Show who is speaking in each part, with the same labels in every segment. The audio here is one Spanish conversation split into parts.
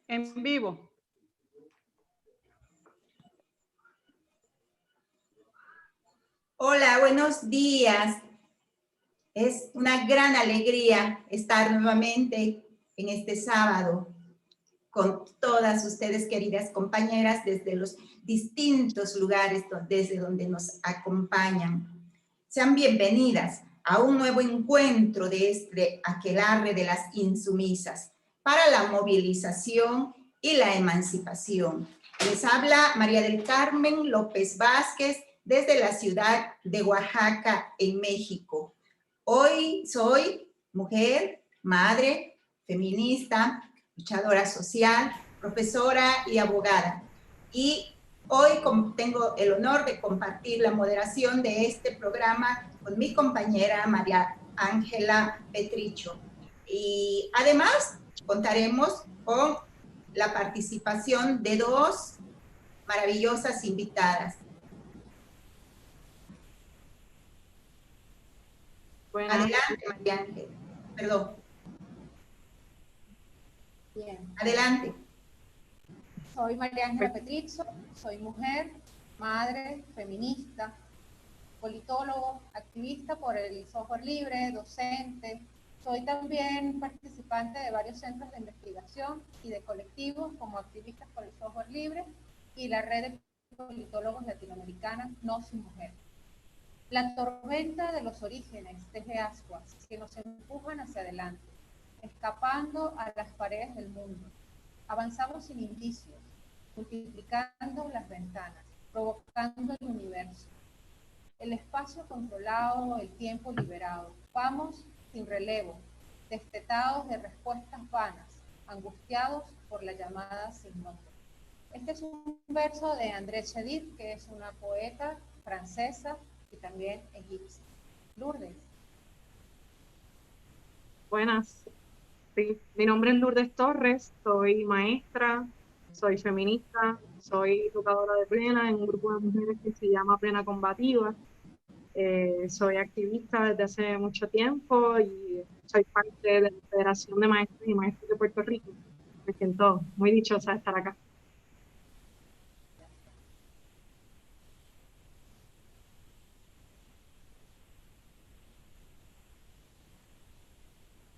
Speaker 1: En vivo.
Speaker 2: Hola, buenos días. Es una gran alegría estar nuevamente en este sábado con todas ustedes, queridas compañeras, desde los distintos lugares desde donde nos acompañan. Sean bienvenidas a un nuevo encuentro de este aquelarre de las insumisas para la movilización y la emancipación. Les habla María del Carmen López Vázquez desde la ciudad de Oaxaca, en México. Hoy soy mujer, madre, feminista, luchadora social, profesora y abogada. Y hoy tengo el honor de compartir la moderación de este programa con mi compañera María Ángela Petricho. Y además contaremos con la participación de dos maravillosas invitadas. Buenas. Adelante, María Ángela. Perdón.
Speaker 3: Bien.
Speaker 2: Adelante.
Speaker 3: Soy María Ángela Petricho, soy mujer, madre, feminista, politólogo, activista por el software libre, docente. Soy también participante de varios centros de investigación y de colectivos como activistas por el software libre y la red de politólogos latinoamericanas No Sin Mujer. La tormenta de los orígenes teje ascuas que nos empujan hacia adelante, escapando a las paredes del mundo. Avanzamos sin indicios, multiplicando las ventanas, provocando el universo. El espacio controlado, el tiempo liberado. Vamos sin relevo, destetados de respuestas vanas, angustiados por la llamada sin nombre. Este es un verso de André Chedid, que es una poeta francesa y también egipcia. Lourdes.
Speaker 4: Buenas. Sí, mi nombre es Lourdes Torres, soy maestra, soy feminista, soy educadora de Plena en un grupo de mujeres que se llama Plena Combativa. Soy activista desde hace mucho tiempo y soy parte de la Federación de Maestros y Maestras de Puerto Rico. Me siento muy dichosa de estar acá.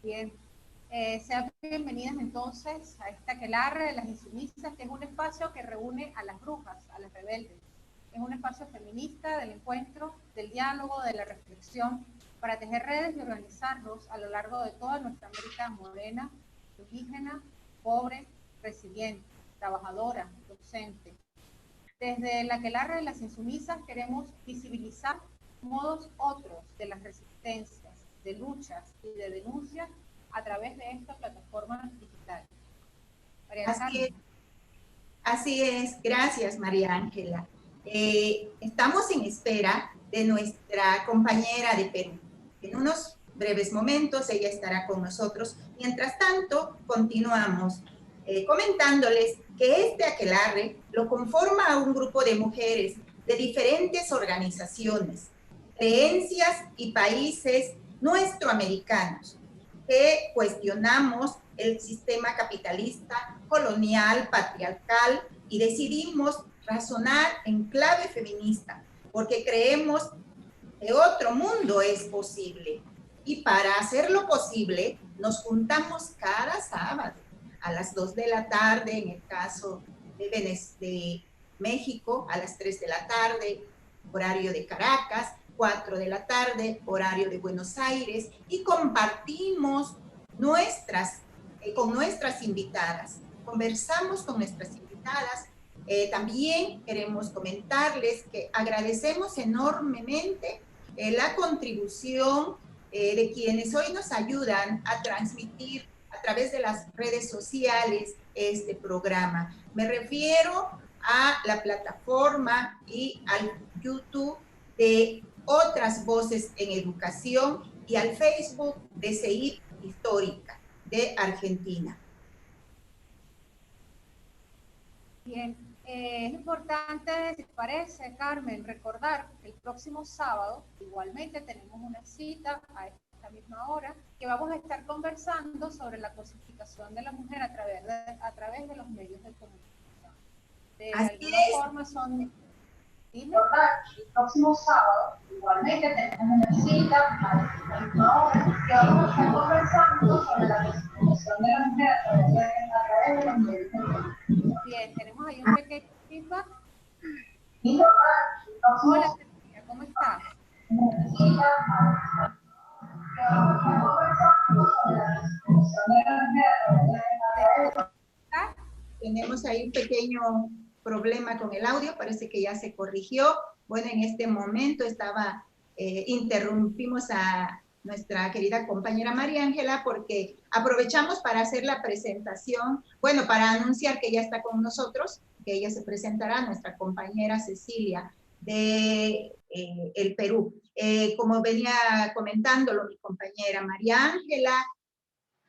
Speaker 3: Bien. Sean bienvenidas entonces a esta aquelarre de las insumisas, que es un espacio que reúne a las brujas, a las rebeldes. Es un espacio feminista del encuentro, del diálogo, de la reflexión, para tejer redes y organizarnos a lo largo de toda nuestra América morena, indígena, pobre, resiliente, trabajadora, docente. Desde la aquelarre de las insumisas queremos visibilizar modos otros de las resistencias, de luchas y de denuncias a través de esta plataforma digital.
Speaker 2: Así es, gracias María Ángela. Estamos en espera de nuestra compañera de Perú. En unos breves momentos ella estará con nosotros. Mientras tanto, continuamos comentándoles que este aquelarre lo conforma un grupo de mujeres de diferentes organizaciones, creencias y países nuestroamericanos, que cuestionamos el sistema capitalista, colonial, patriarcal, y decidimos razonar en clave feminista, porque creemos que otro mundo es posible. Y para hacerlo posible, nos juntamos cada sábado a las 2 de la tarde, en el caso de México, a las 3 de la tarde, horario de Caracas, 4 de la tarde, horario de Buenos Aires, y compartimos con nuestras invitadas. Conversamos con nuestras invitadas. También queremos comentarles que agradecemos enormemente la contribución de quienes hoy nos ayudan a transmitir a través de las redes sociales este programa. Me refiero a la plataforma y al YouTube de Otras Voces en Educación y al Facebook de CEIP Histórica de Argentina.
Speaker 3: Bien, es importante, si te parece, Carmen, recordar que el próximo sábado igualmente tenemos una cita a esta misma hora que vamos a estar conversando sobre la cosificación de la mujer a través de los medios de comunicación. De alguna forma son... Dime. El próximo sábado igualmente tenemos una cita a esta misma hora que vamos a estar conversando sobre la cosificación de la mujer a través de los medios de comunicación. Bien, tenemos ahí un pequeño feedback. Hola, Cecilia, ¿cómo estás?
Speaker 2: Tenemos ahí un pequeño problema con el audio, parece que ya se corrigió. Bueno, en este momento interrumpimos a nuestra querida compañera María Ángela porque aprovechamos para hacer la presentación, bueno, para anunciar que ya está con nosotros, que ella se presentará, nuestra compañera Cecilia de el Perú. Como venía comentándolo mi compañera María Ángela,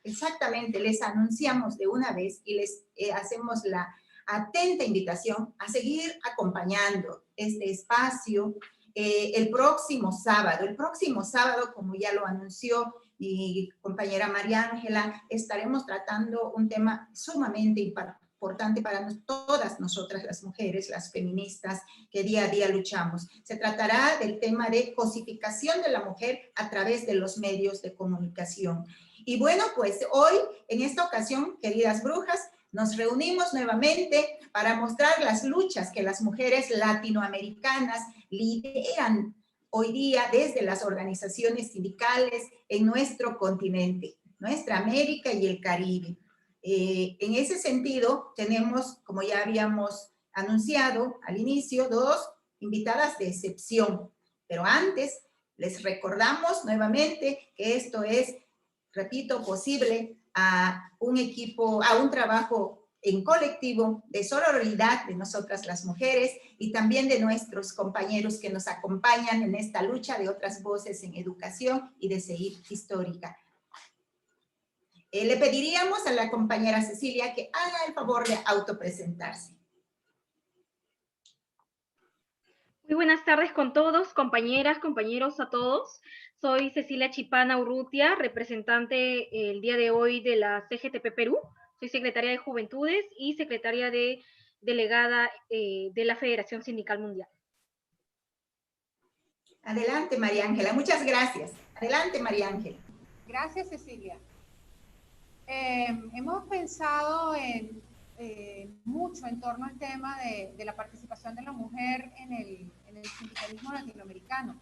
Speaker 2: exactamente, les anunciamos de una vez y les hacemos la atenta invitación a seguir acompañando este espacio el próximo sábado, como ya lo anunció mi compañera María Ángela, estaremos tratando un tema sumamente importante para todas nosotras las mujeres, las feministas que día a día luchamos. Se tratará del tema de cosificación de la mujer a través de los medios de comunicación. Y bueno, pues hoy, en esta ocasión, queridas brujas, nos reunimos nuevamente para mostrar las luchas que las mujeres latinoamericanas lideran hoy día desde las organizaciones sindicales en nuestro continente, nuestra América y el Caribe. En ese sentido, tenemos, como ya habíamos anunciado al inicio, dos invitadas de excepción. Pero antes, les recordamos nuevamente que esto es, repito, posible a un equipo, a un trabajo en colectivo de sororidad de nosotras las mujeres y también de nuestros compañeros que nos acompañan en esta lucha de otras voces en educación y de seguir histórica. Le pediríamos a la compañera Cecilia que haga el favor de autopresentarse.
Speaker 5: Muy buenas tardes con todos, compañeras, compañeros, a todos. Soy Cecilia Chipana Urrutia, representante el día de hoy de la CGTP Perú. Soy secretaria de Juventudes y secretaria delegada de la Federación Sindical Mundial.
Speaker 2: Adelante, María Ángela. Muchas gracias. Adelante, María Ángela.
Speaker 3: Gracias, Cecilia. Hemos pensado mucho en torno al tema de la participación de la mujer en el sindicalismo latinoamericano.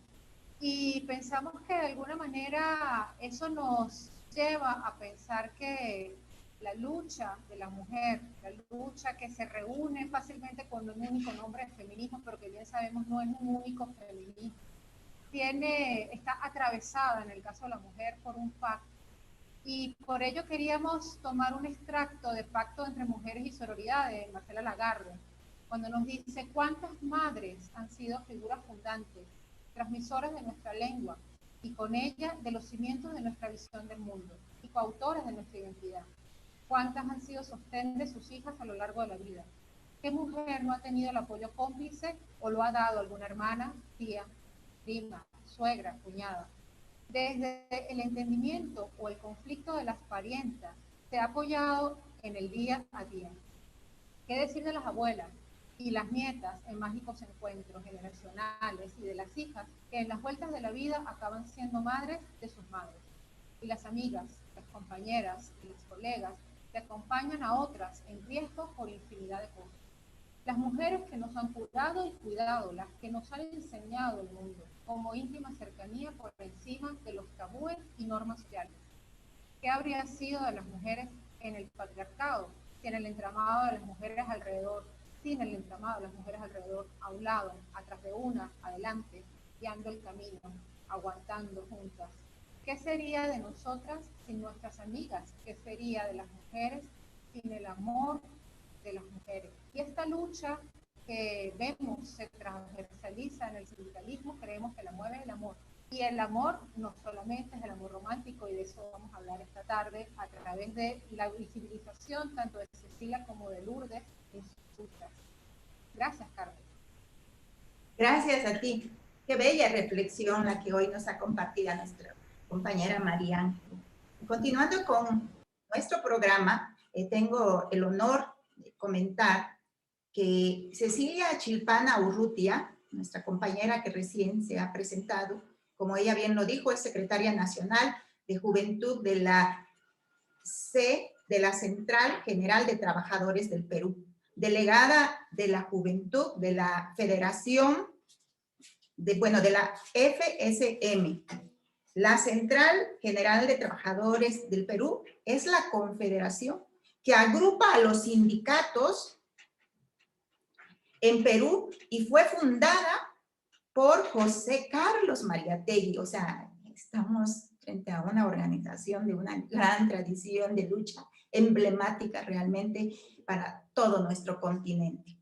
Speaker 3: Y pensamos que de alguna manera eso nos lleva a pensar que la lucha de la mujer, la lucha que se reúne fácilmente con un único nombre de feminismo, pero que bien sabemos no es un único feminismo, está atravesada en el caso de la mujer por un pacto. Y por ello queríamos tomar un extracto de Pacto entre Mujeres y Sororidad de Marcela Lagarde, cuando nos dice cuántas madres han sido figuras fundantes, transmisoras de nuestra lengua, y con ella de los cimientos de nuestra visión del mundo, y coautoras de nuestra identidad. Cuántas han sido sostén de sus hijas a lo largo de la vida. ¿Qué mujer no ha tenido el apoyo cómplice o lo ha dado alguna hermana, tía, prima, suegra, cuñada? Desde el entendimiento o el conflicto de las parientas, se ha apoyado en el día a día. ¿Qué decir de las abuelas y las nietas en mágicos encuentros generacionales y de las hijas que en las vueltas de la vida acaban siendo madres de sus madres? Y las amigas, las compañeras y las colegas que acompañan a otras en riesgo por infinidad de cosas. Las mujeres que nos han curado y cuidado, las que nos han enseñado el mundo, como íntima cercanía por encima de los tabúes y normas sociales. ¿Qué habría sido de las mujeres en el patriarcado, sin el entramado de las mujeres alrededor, a un lado, atrás de una, adelante, guiando el camino, aguantando juntas? ¿Qué sería de nosotras sin nuestras amigas? ¿Qué sería de las mujeres sin el amor de las mujeres? Y esta lucha que vemos se transversaliza en el sindicalismo, creemos que la mueve el amor. Y el amor no solamente es el amor romántico, y de eso vamos a hablar esta tarde a través de la visibilización tanto de Cecilia como de Lourdes en luchas. Gracias, Carmen.
Speaker 2: Gracias a ti. Qué bella reflexión la que hoy nos ha compartido nuestra compañera María Ángela. Continuando con nuestro programa, tengo el honor de comentar que Cecilia Chilpana Urrutia, nuestra compañera que recién se ha presentado, como ella bien lo dijo, es secretaria nacional de Juventud de la Central General de Trabajadores del Perú, delegada de la Juventud de la Federación de la FSM. La Central General de Trabajadores del Perú es la confederación que agrupa a los sindicatos en Perú y fue fundada por José Carlos Mariátegui. O sea, estamos frente a una organización de una gran tradición de lucha emblemática realmente para todo nuestro continente.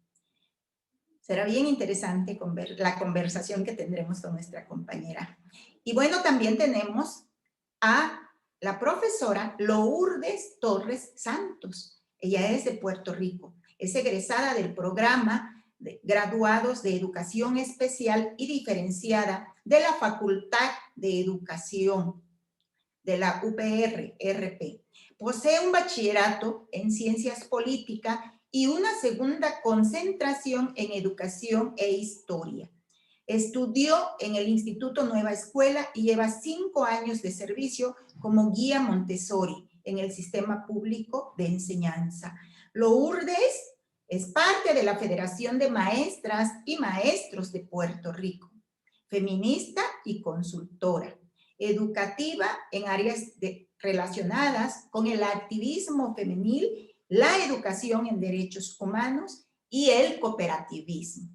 Speaker 2: Será bien interesante la conversación que tendremos con nuestra compañera. Y bueno, también tenemos a la profesora Lourdes Torres Santos. Ella es de Puerto Rico. Es egresada del programa de graduados de Educación Especial y Diferenciada de la Facultad de Educación de la UPR-RP. Posee un bachillerato en Ciencias Políticas y una segunda concentración en Educación e Historia. Estudió en el Instituto Nueva Escuela y lleva 5 años de servicio como guía Montessori en el sistema público de enseñanza. Lourdes es parte de la Federación de Maestras y Maestros de Puerto Rico, feminista y consultora, educativa en áreas relacionadas con el activismo femenil, la educación en derechos humanos y el cooperativismo.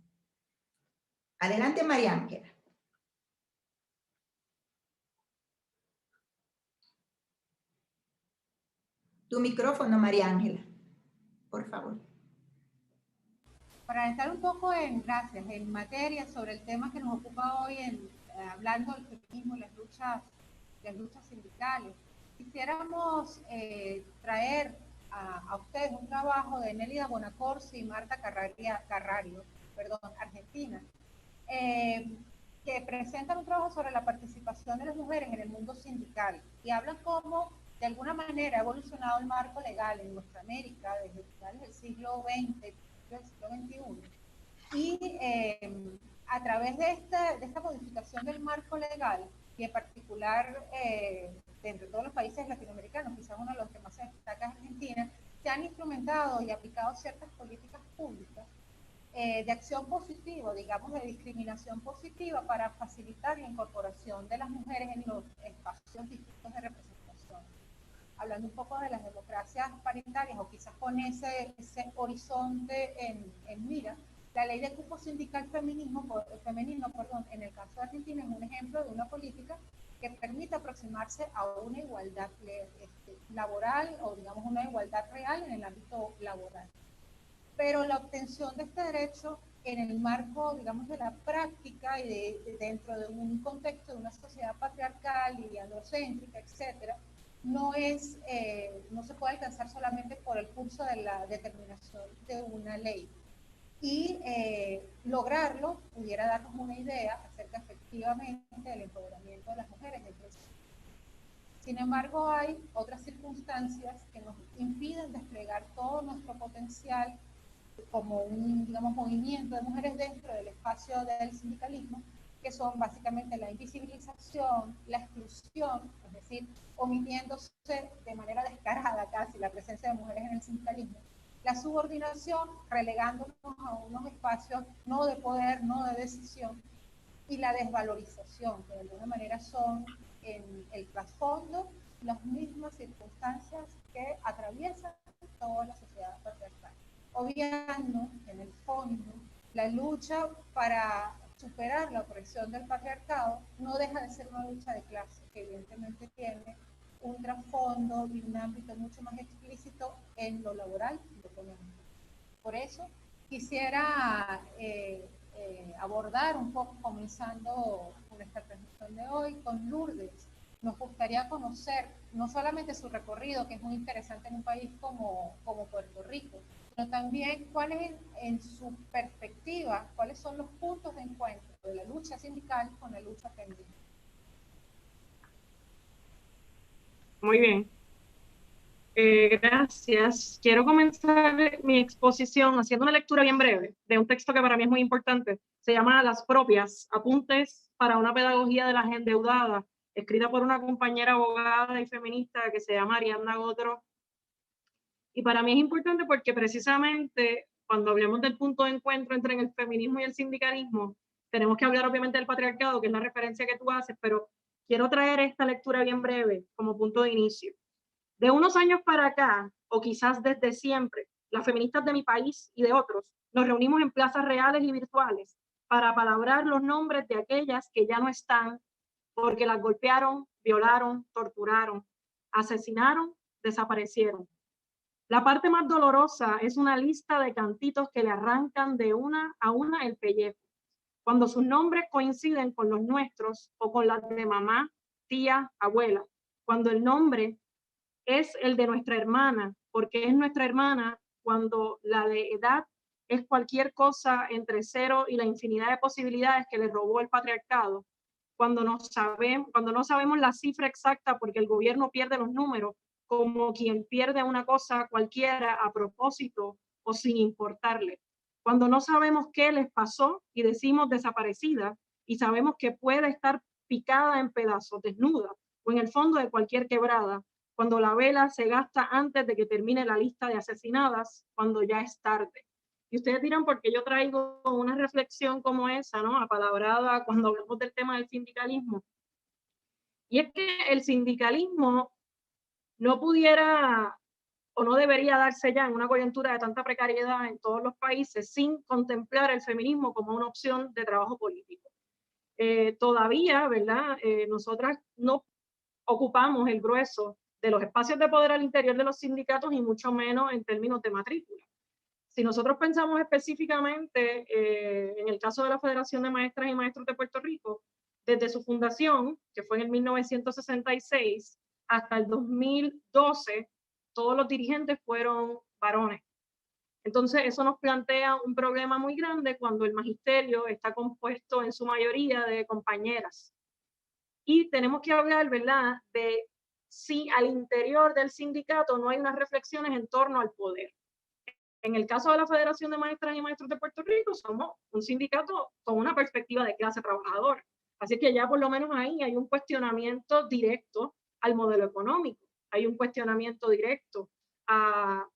Speaker 2: Adelante, María Ángela. Tu micrófono, María Ángela, por favor.
Speaker 3: Para entrar un poco en materia sobre el tema que nos ocupa hoy, hablando del feminismo y las luchas sindicales, quisiéramos traer a ustedes un trabajo de Nélida Bonacorsi y Marta Carrario, Argentina, que presentan un trabajo sobre la participación de las mujeres en el mundo sindical y hablan cómo de alguna manera ha evolucionado el marco legal en nuestra América desde finales del siglo XX, del siglo XXI. Y a través de esta modificación del marco legal, y en particular de entre todos los países latinoamericanos, quizás uno de los que más se destaca es Argentina, se han instrumentado y aplicado ciertas políticas públicas de acción positiva, digamos de discriminación positiva, para facilitar la incorporación de las mujeres en los espacios distintos de representación. Hablando un poco de las democracias paritarias, o quizás con ese horizonte en mira, la ley de cupo sindical femenino, en el caso de Argentina, es un ejemplo de una política que permite aproximarse a una igualdad laboral, o digamos una igualdad real en el ámbito laboral. Pero la obtención de este derecho en el marco, digamos, de la práctica y dentro de un contexto de una sociedad patriarcal y androcéntrica, etcétera, no se puede alcanzar solamente por el curso de la determinación de una ley. Y lograrlo pudiera darnos una idea acerca efectivamente del empoderamiento de las mujeres. Sin embargo, hay otras circunstancias que nos impiden desplegar todo nuestro potencial como un, digamos, movimiento de mujeres dentro del espacio del sindicalismo, que son básicamente la invisibilización, la exclusión, es decir, omitiéndose de manera descarada casi la presencia de mujeres en el sindicalismo, la subordinación, relegándonos a unos espacios no de poder, no de decisión, y la desvalorización, que de alguna manera son en el trasfondo las mismas circunstancias que atraviesan toda la sociedad patriarcal, obviando en el fondo la lucha para superar la opresión del patriarcado no deja de ser una lucha de clase, que evidentemente tiene un trasfondo y un ámbito mucho más explícito en lo laboral y lo económico. Por eso quisiera abordar un poco, comenzando con esta transmisión de hoy, con Lourdes. Nos gustaría conocer no solamente su recorrido, que es muy interesante en un país como Puerto Rico, sino también cuáles en su perspectiva, cuáles son los puntos de encuentro de la lucha sindical con la lucha feminista.
Speaker 4: Muy bien. Gracias. Quiero comenzar mi exposición haciendo una lectura bien breve de un texto que para mí es muy importante. Se llama Las propias, apuntes para una pedagogía de las endeudadas, escrita por una compañera abogada y feminista que se llama Ariadna Gotro. Y para mí es importante porque precisamente cuando hablemos del punto de encuentro entre el feminismo y el sindicalismo, tenemos que hablar obviamente del patriarcado, que es la referencia que tú haces, pero quiero traer esta lectura bien breve como punto de inicio. De unos años para acá, o quizás desde siempre, las feministas de mi país y de otros, nos reunimos en plazas reales y virtuales para palabrar los nombres de aquellas que ya no están porque las golpearon, violaron, torturaron, asesinaron, desaparecieron. La parte más dolorosa es una lista de cantitos que le arrancan de una a una el pellejo, cuando sus nombres coinciden con los nuestros o con las de mamá, tía, abuela, cuando el nombre es el de nuestra hermana, porque es nuestra hermana cuando la de edad es cualquier cosa entre 0 y la infinidad de posibilidades que le robó el patriarcado, cuando no sabemos la cifra exacta porque el gobierno pierde los números, como quien pierde una cosa cualquiera a propósito o sin importarle, cuando no sabemos qué les pasó y decimos desaparecida y sabemos que puede estar picada en pedazos, desnuda o en el fondo de cualquier quebrada, cuando la vela se gasta antes de que termine la lista de asesinadas, cuando ya es tarde. Y ustedes dirán, ¿por qué yo traigo una reflexión como esa, ¿no? Apalabrada cuando hablamos del tema del sindicalismo? Y es que el sindicalismo no pudiera o no debería darse ya en una coyuntura de tanta precariedad en todos los países sin contemplar el feminismo como una opción de trabajo político. Todavía, ¿verdad? Nosotras no ocupamos el grueso de los espacios de poder al interior de los sindicatos y mucho menos en términos de matrícula. Si nosotros pensamos específicamente en el caso de la Federación de Maestras y Maestros de Puerto Rico, desde su fundación, que fue en el 1966, hasta el 2012, todos los dirigentes fueron varones. Entonces, eso nos plantea un problema muy grande cuando el magisterio está compuesto en su mayoría de compañeras. Y tenemos que hablar, ¿verdad?, de si al interior del sindicato no hay unas reflexiones en torno al poder. En el caso de la Federación de Maestras y Maestros de Puerto Rico, somos un sindicato con una perspectiva de clase trabajadora. Así que ya por lo menos ahí hay un cuestionamiento directo al modelo económico. Hay un cuestionamiento directo a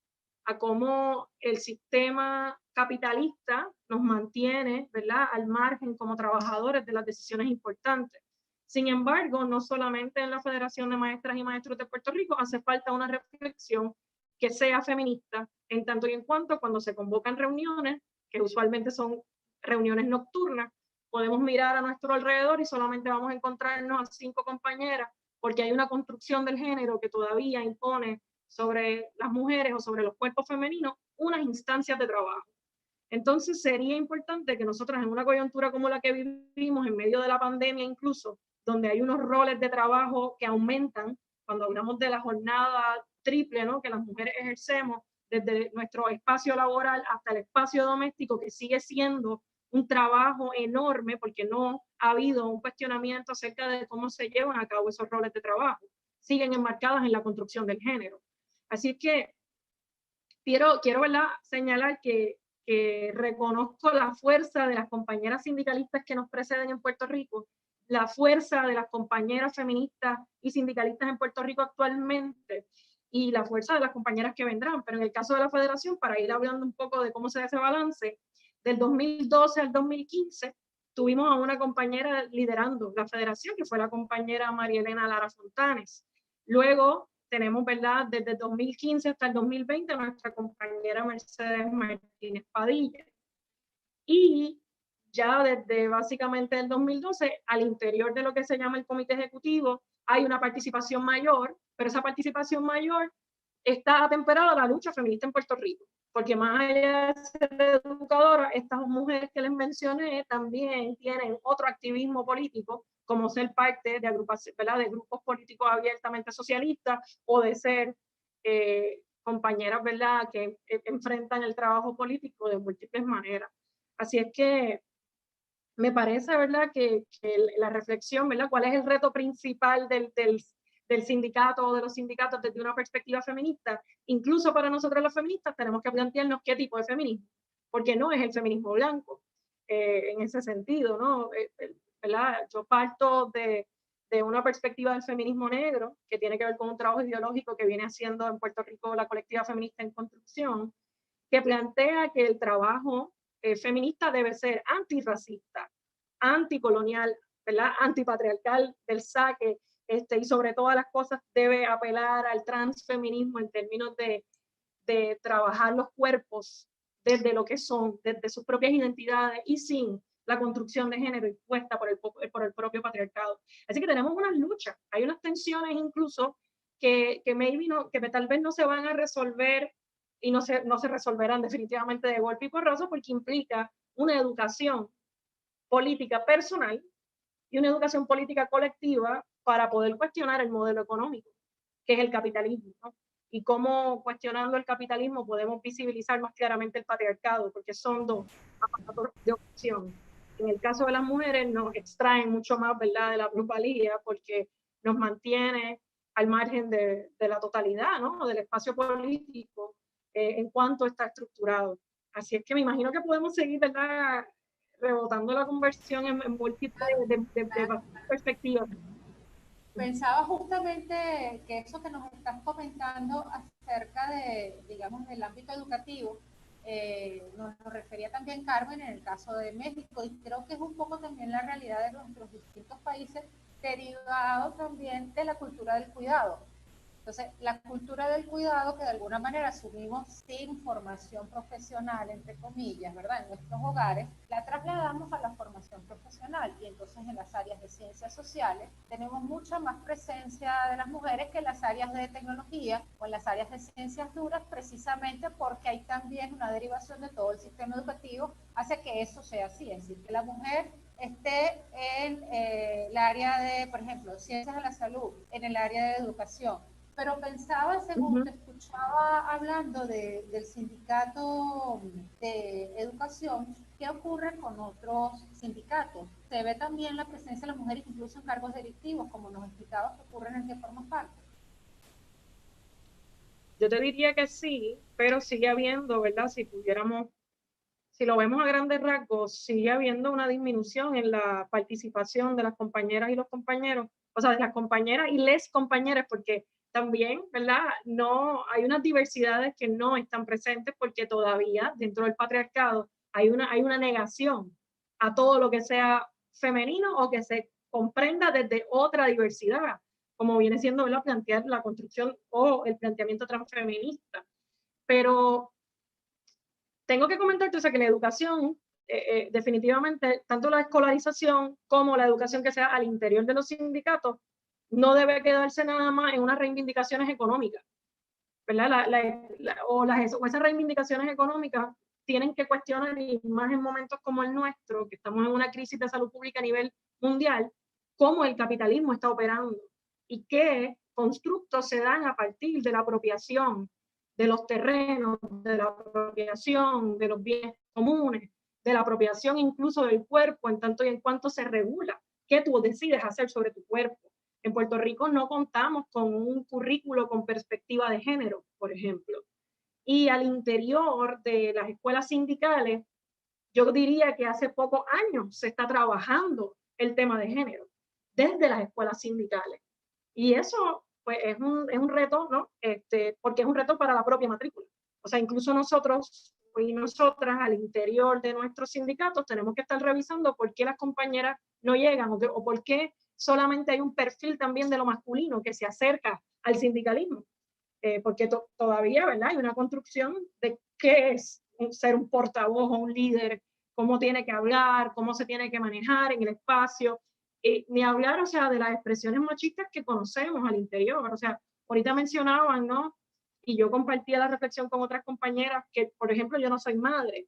Speaker 4: cómo el sistema capitalista nos mantiene, ¿verdad?, al margen como trabajadores de las decisiones importantes. Sin embargo, no solamente en la Federación de Maestras y Maestros de Puerto Rico hace falta una reflexión que sea feminista, en tanto y en cuanto cuando se convocan reuniones, que usualmente son reuniones nocturnas, podemos mirar a nuestro alrededor y solamente vamos a encontrarnos a 5 compañeras, porque hay una construcción del género que todavía impone sobre las mujeres o sobre los cuerpos femeninos unas instancias de trabajo. Entonces sería importante que nosotras en una coyuntura como la que vivimos, en medio de la pandemia incluso, donde hay unos roles de trabajo que aumentan, cuando hablamos de la jornada triple, ¿no?, que las mujeres ejercemos desde nuestro espacio laboral hasta el espacio doméstico, que sigue siendo un trabajo enorme porque no ha habido un cuestionamiento acerca de cómo se llevan a cabo esos roles de trabajo. Siguen enmarcadas en la construcción del género. Así que quiero ¿verdad?, señalar que reconozco la fuerza de las compañeras sindicalistas que nos preceden en Puerto Rico, la fuerza de las compañeras feministas y sindicalistas en Puerto Rico actualmente y la fuerza de las compañeras que vendrán. Pero en el caso de la Federación, para ir hablando un poco de cómo se da ese balance, del 2012 al 2015 tuvimos a una compañera liderando la Federación, que fue la compañera María Elena Lara Fontanes. Luego tenemos, ¿verdad?, desde el 2015 hasta el 2020 nuestra compañera Mercedes Martínez Padilla. Y ya desde básicamente el 2012, al interior de lo que se llama el comité ejecutivo, hay una participación mayor, pero esa participación mayor está atemperada a la lucha feminista en Puerto Rico, porque más allá de ser educadora, estas mujeres que les mencioné también tienen otro activismo político, como ser parte de agrupaciones, ¿verdad?, de grupos políticos abiertamente socialistas o de ser compañeras, ¿verdad?, que enfrentan el trabajo político de múltiples maneras. Así es que me parece, ¿verdad?, que la reflexión, ¿verdad?, cuál es el reto principal del sindicato o de los sindicatos desde una perspectiva feminista. Incluso para nosotros los feministas tenemos que plantearnos qué tipo de feminismo, porque no es el feminismo blanco en ese sentido, ¿no? ¿Verdad? Yo parto de una perspectiva del feminismo negro, que tiene que ver con un trabajo ideológico que viene haciendo en Puerto Rico la colectiva feminista en construcción, que plantea que el trabajo feminista debe ser antirracista, anticolonial, ¿verdad?, antipatriarcal del saque, y sobre todas las cosas debe apelar al transfeminismo en términos de trabajar los cuerpos desde lo que son, desde sus propias identidades y sin la construcción de género impuesta por el propio patriarcado. Así que tenemos unas luchas, hay unas tensiones incluso que tal vez no se van a resolver y no se resolverán definitivamente de golpe y porrazo, porque implica una educación política personal y una educación política colectiva para poder cuestionar el modelo económico, que es el capitalismo, ¿no? Y cómo cuestionando el capitalismo podemos visibilizar más claramente el patriarcado, porque son dos aparatos de opresión. En el caso de las mujeres nos extraen mucho más, ¿verdad?, de la plusvalía, porque nos mantiene al margen de la totalidad, ¿no?, del espacio político en cuanto está estructurado. Así es que me imagino que podemos seguir, ¿verdad?, rebotando la conversión en múltiples perspectivas.
Speaker 3: Pensaba justamente que eso que nos estás comentando acerca de, digamos, del ámbito educativo, nos refería también Carmen en el caso de México, y creo que es un poco también la realidad de nuestros distintos países, derivado también de la cultura del cuidado. Entonces, la cultura del cuidado que de alguna manera asumimos sin formación profesional, entre comillas, ¿verdad?, en nuestros hogares, la trasladamos a la formación profesional, y entonces en las áreas de ciencias sociales tenemos mucha más presencia de las mujeres que en las áreas de tecnología o en las áreas de ciencias duras, precisamente porque hay también una derivación de todo el sistema educativo hacia que eso sea así, es decir, que la mujer esté en el área de, por ejemplo, ciencias de la salud, en el área de educación. Pero pensaba, según te escuchaba hablando del sindicato de educación, ¿qué ocurre con otros sindicatos? ¿Se ve también la presencia de las mujeres incluso en cargos directivos, como nos explicabas que ocurre en el que formas parte?
Speaker 4: Yo te diría que sí, pero sigue habiendo, ¿verdad? Si lo vemos a grandes rasgos, sigue habiendo una disminución en la participación de las compañeras y los compañeros, o sea, de las compañeras y les compañeras, porque también, ¿verdad?, no hay unas diversidades que no están presentes porque todavía dentro del patriarcado hay una negación a todo lo que sea femenino o que se comprenda desde otra diversidad, como viene siendo, ¿verdad?, plantear la construcción o el planteamiento transfeminista. Pero tengo que comentarte, o sea, que la educación, definitivamente, tanto la escolarización como la educación que sea al interior de los sindicatos, no debe quedarse nada más en unas reivindicaciones económicas, ¿verdad? O esas reivindicaciones económicas tienen que cuestionar, y más en momentos como el nuestro, que estamos en una crisis de salud pública a nivel mundial, cómo el capitalismo está operando y qué constructos se dan a partir de la apropiación de los terrenos, de la apropiación de los bienes comunes, de la apropiación incluso del cuerpo, en tanto y en cuanto se regula qué tú decides hacer sobre tu cuerpo. En Puerto Rico no contamos con un currículo con perspectiva de género, por ejemplo. Y al interior de las escuelas sindicales, yo diría que hace pocos años se está trabajando el tema de género desde las escuelas sindicales. Y eso pues es un reto, ¿no? Porque es un reto para la propia matrícula. O sea, incluso nosotros y nosotras al interior de nuestros sindicatos tenemos que estar revisando por qué las compañeras no llegan o por qué solamente hay un perfil también de lo masculino que se acerca al sindicalismo. Porque todavía, ¿verdad?, hay una construcción de qué es ser un portavoz o un líder, cómo tiene que hablar, cómo se tiene que manejar en el espacio, ni hablar, o sea, de las expresiones machistas que conocemos al interior. O sea, ahorita mencionaban, ¿no?, y yo compartía la reflexión con otras compañeras que, por ejemplo, yo no soy madre.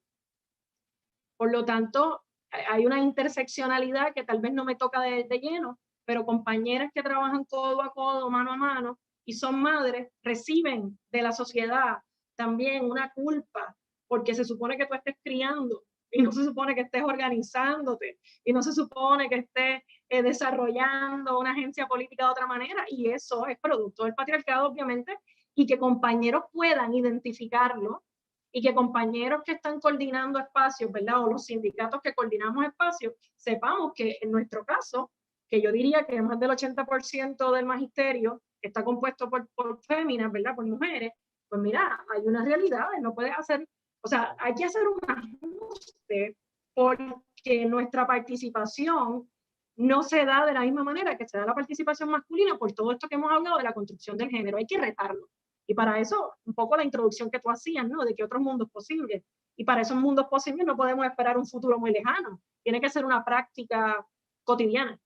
Speaker 4: Por lo tanto, hay una interseccionalidad que tal vez no me toca de lleno, pero compañeras que trabajan codo a codo, mano a mano, y son madres, reciben de la sociedad también una culpa, porque se supone que tú estés criando y no se supone que estés organizándote y no se supone que estés desarrollando una agencia política de otra manera, y eso es producto del patriarcado, obviamente, y que compañeros puedan identificarlo y que compañeros que están coordinando espacios, ¿verdad? O los sindicatos que coordinamos espacios, sepamos que en nuestro caso, que yo diría que más del 80% del magisterio está compuesto por féminas, ¿verdad? Por mujeres, pues mira, hay unas realidades, no puedes hacer, o sea, hay que hacer un ajuste porque nuestra participación no se da de la misma manera que se da la participación masculina por todo esto que hemos hablado de la construcción del género, hay que retarlo. Y para eso, un poco la introducción que tú hacías, ¿no? De que otros mundos posibles. Y para esos mundos posibles no podemos esperar un futuro muy lejano. Tiene que ser una práctica cotidiana.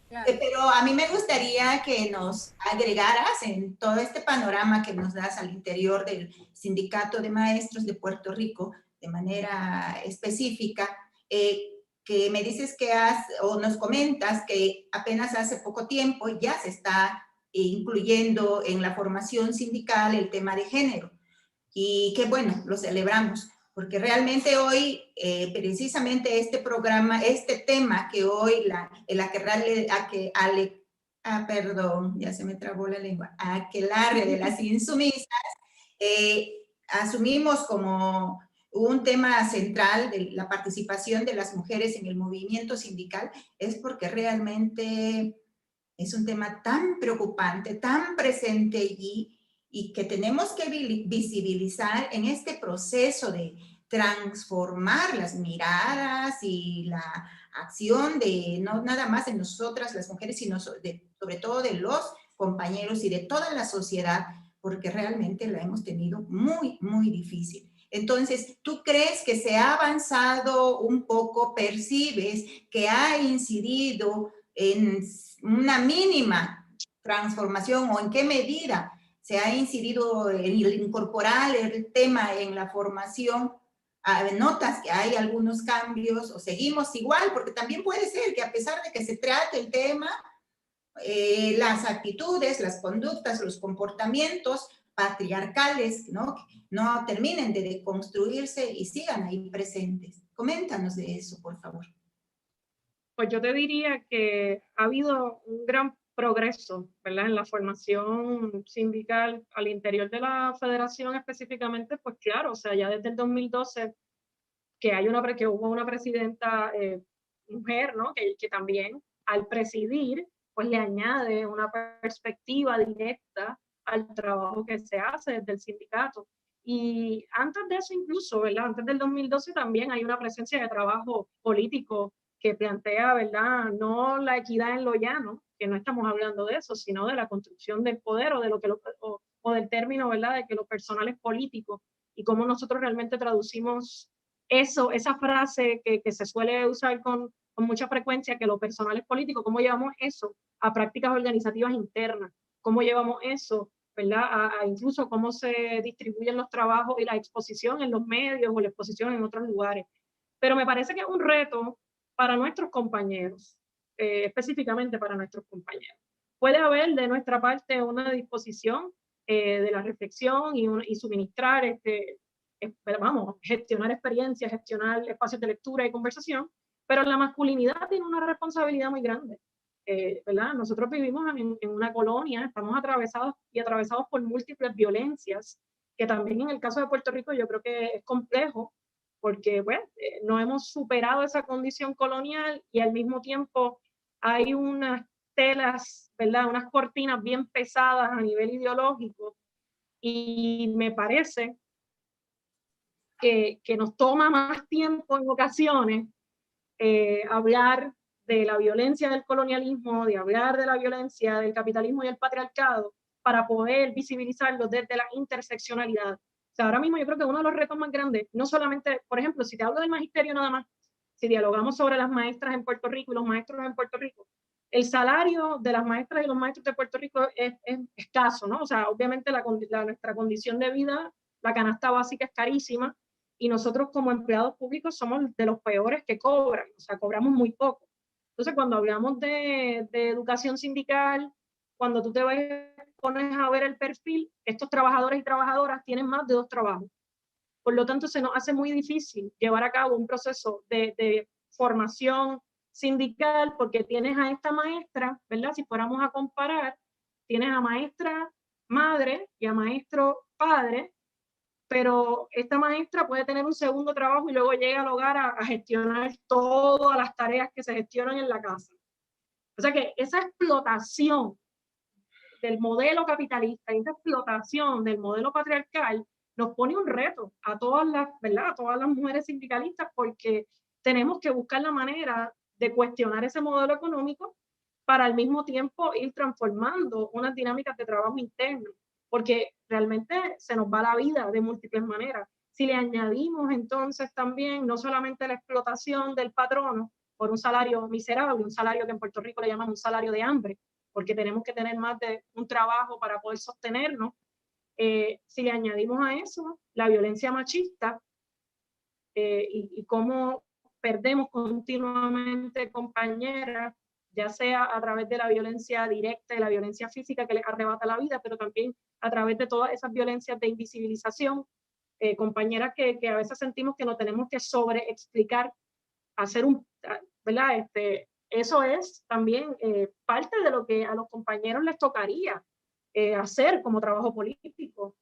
Speaker 3: Claro.
Speaker 2: Pero a mí me gustaría que nos agregaras en todo este panorama que nos das al interior del Sindicato de Maestros de Puerto Rico, de manera específica, que me dices que o nos comentas que apenas hace poco tiempo ya se está incluyendo en la formación sindical el tema de género. Y que bueno, lo celebramos, porque realmente hoy, precisamente este programa, este tema que hoy perdón, ya se me trabó la lengua, aquelarre de las insumisas, asumimos como un tema central de la participación de las mujeres en el movimiento sindical, es porque realmente es un tema tan preocupante, tan presente allí, y que tenemos que visibilizar en este proceso de transformar las miradas y la acción de no nada más de nosotras las mujeres, sino sobre todo de los compañeros y de toda la sociedad, porque realmente la hemos tenido muy, muy difícil. Entonces, ¿tú crees que se ha avanzado un poco? ¿Percibes que ha incidido en una mínima transformación, o en qué medida se ha incidido en incorporar el tema en la formación? ¿Notas que hay algunos cambios o seguimos igual? Porque también puede ser que a pesar de que se trate el tema, las actitudes, las conductas, los comportamientos patriarcales, ¿no? No terminen de deconstruirse y sigan ahí presentes. Coméntanos de eso, por favor.
Speaker 4: Pues yo te diría que ha habido un gran progreso, ¿verdad? En la formación sindical al interior de la federación específicamente, pues claro, o sea, ya desde el 2012 que hubo una presidenta mujer, ¿no? Que también al presidir, pues le añade una perspectiva directa al trabajo que se hace desde el sindicato. Y antes de eso incluso, ¿verdad? Antes del 2012 también hay una presencia de trabajo político que plantea, ¿verdad? No la equidad en lo llano, que no estamos hablando de eso, sino de la construcción del poder o de lo que o del término, ¿verdad? De que lo personal es político y cómo nosotros realmente traducimos eso, esa frase que se suele usar con mucha frecuencia, que lo personal es político, cómo llevamos eso a prácticas organizativas internas, cómo llevamos eso, ¿verdad? A incluso cómo se distribuyen los trabajos y la exposición en los medios o la exposición en otros lugares. Pero me parece que es un reto para nuestros compañeros, específicamente para nuestros compañeros. Puede haber de nuestra parte una disposición de la reflexión y suministrar vamos, gestionar experiencias, gestionar espacios de lectura y conversación, pero la masculinidad tiene una responsabilidad muy grande, ¿verdad? Nosotros vivimos en una colonia, estamos atravesados por múltiples violencias, que también en el caso de Puerto Rico yo creo que es complejo, porque bueno, no hemos superado esa condición colonial y al mismo tiempo hay unas telas, ¿verdad? Unas cortinas bien pesadas a nivel ideológico, y me parece que nos toma más tiempo en ocasiones hablar de la violencia del colonialismo, de hablar de la violencia del capitalismo y el patriarcado, para poder visibilizarlo desde la interseccionalidad. O sea, ahora mismo yo creo que uno de los retos más grandes, no solamente, por ejemplo, si te hablo del magisterio nada más, si dialogamos sobre las maestras en Puerto Rico y los maestros en Puerto Rico, el salario de las maestras y los maestros de Puerto Rico es escaso, ¿no? O sea, obviamente nuestra condición de vida, la canasta básica es carísima, y nosotros como empleados públicos somos de los peores que cobran, o sea, cobramos muy poco. Entonces, cuando hablamos de educación sindical, cuando tú te vas pones a ver el perfil, estos trabajadores y trabajadoras tienen más de 2 trabajos. Por lo tanto, se nos hace muy difícil llevar a cabo un proceso de formación sindical, porque tienes a esta maestra, ¿verdad? Si fuéramos a comparar, tienes a maestra madre y a maestro padre, pero esta maestra puede tener un segundo trabajo y luego llega al hogar a gestionar todas las tareas que se gestionan en la casa. O sea que esa explotación del modelo capitalista y esa explotación del modelo patriarcal nos pone un reto a todas las, ¿verdad? A todas las mujeres sindicalistas, porque tenemos que buscar la manera de cuestionar ese modelo económico para al mismo tiempo ir transformando unas dinámicas de trabajo interno, porque realmente se nos va la vida de múltiples maneras. Si le añadimos entonces también no solamente la explotación del patrono por un salario miserable, un salario que en Puerto Rico le llaman un salario de hambre, porque tenemos que tener más de un trabajo para poder sostenernos. Si le añadimos a eso la violencia machista y cómo perdemos continuamente compañeras, ya sea a través de la violencia directa y la violencia física que les arrebata la vida, pero también a través de todas esas violencias de invisibilización, compañeras que a veces sentimos que nos tenemos que sobreexplicar, hacer un, ¿verdad? Eso es también parte de lo que a los compañeros les tocaría hacer como trabajo político.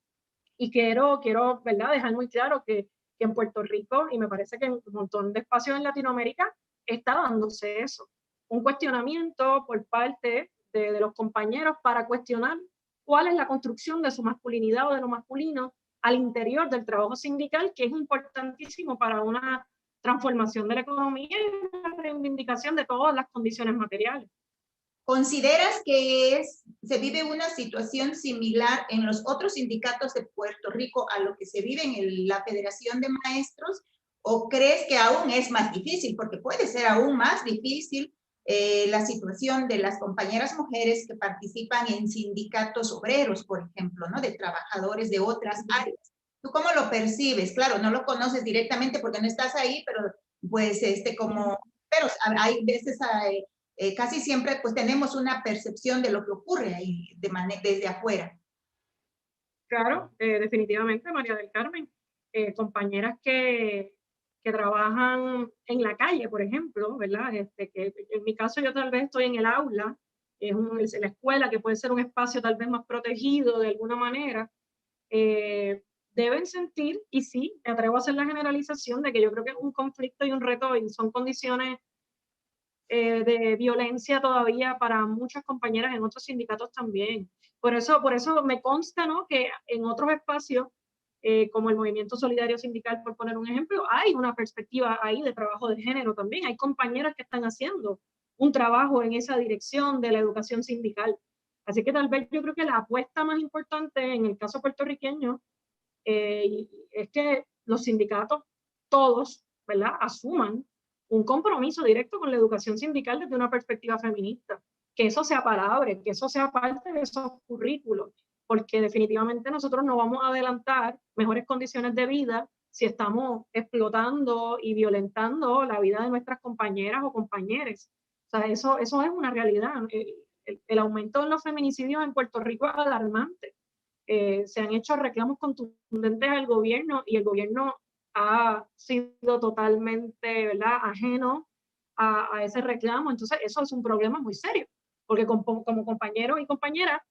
Speaker 4: Y quiero ¿verdad? Dejar muy claro que en Puerto Rico, y me parece que en un montón de espacios en Latinoamérica, está dándose eso. Un cuestionamiento por parte de los compañeros para cuestionar cuál es la construcción de su masculinidad o de lo masculino al interior del trabajo sindical, que es importantísimo para una transformación de la economía y la reivindicación de todas las condiciones materiales.
Speaker 2: ¿Consideras que se vive una situación similar en los otros sindicatos de Puerto Rico a lo que se vive en la Federación de Maestros? ¿O crees que aún es más difícil? Porque puede ser aún más difícil la situación de las compañeras mujeres que participan en sindicatos obreros, por ejemplo, ¿no? De trabajadores de otras áreas. ¿Tú cómo lo percibes? Claro, no lo conoces directamente porque no estás ahí, pero pues pero hay veces casi siempre pues tenemos una percepción de lo que ocurre ahí desde afuera.
Speaker 4: Claro, definitivamente, María del Carmen. Compañeras que trabajan en la calle, por ejemplo, ¿verdad? Que en mi caso yo tal vez estoy en el aula, es la escuela, que puede ser un espacio tal vez más protegido de alguna manera, deben sentir, y sí, me atrevo a hacer la generalización de que yo creo que es un conflicto y un reto y son condiciones de violencia todavía para muchas compañeras en otros sindicatos también. Por eso me consta, ¿no? Que en otros espacios, como el Movimiento Solidario Sindical, por poner un ejemplo, hay una perspectiva ahí de trabajo de género también. Hay compañeras que están haciendo un trabajo en esa dirección de la educación sindical. Así que tal vez yo creo que la apuesta más importante en el caso puertorriqueño es que los sindicatos, todos, ¿verdad?, asuman un compromiso directo con la educación sindical desde una perspectiva feminista, que eso sea palabra, que eso sea parte de esos currículos, porque definitivamente nosotros no vamos a adelantar mejores condiciones de vida si estamos explotando y violentando la vida de nuestras compañeras o compañeros. O sea, eso es una realidad. El aumento de los feminicidios en Puerto Rico es alarmante. Se han hecho reclamos contundentes al gobierno y el gobierno ha sido totalmente, ¿verdad?, ajeno a ese reclamo. Entonces eso es un problema muy serio, porque como compañeros y compañeras,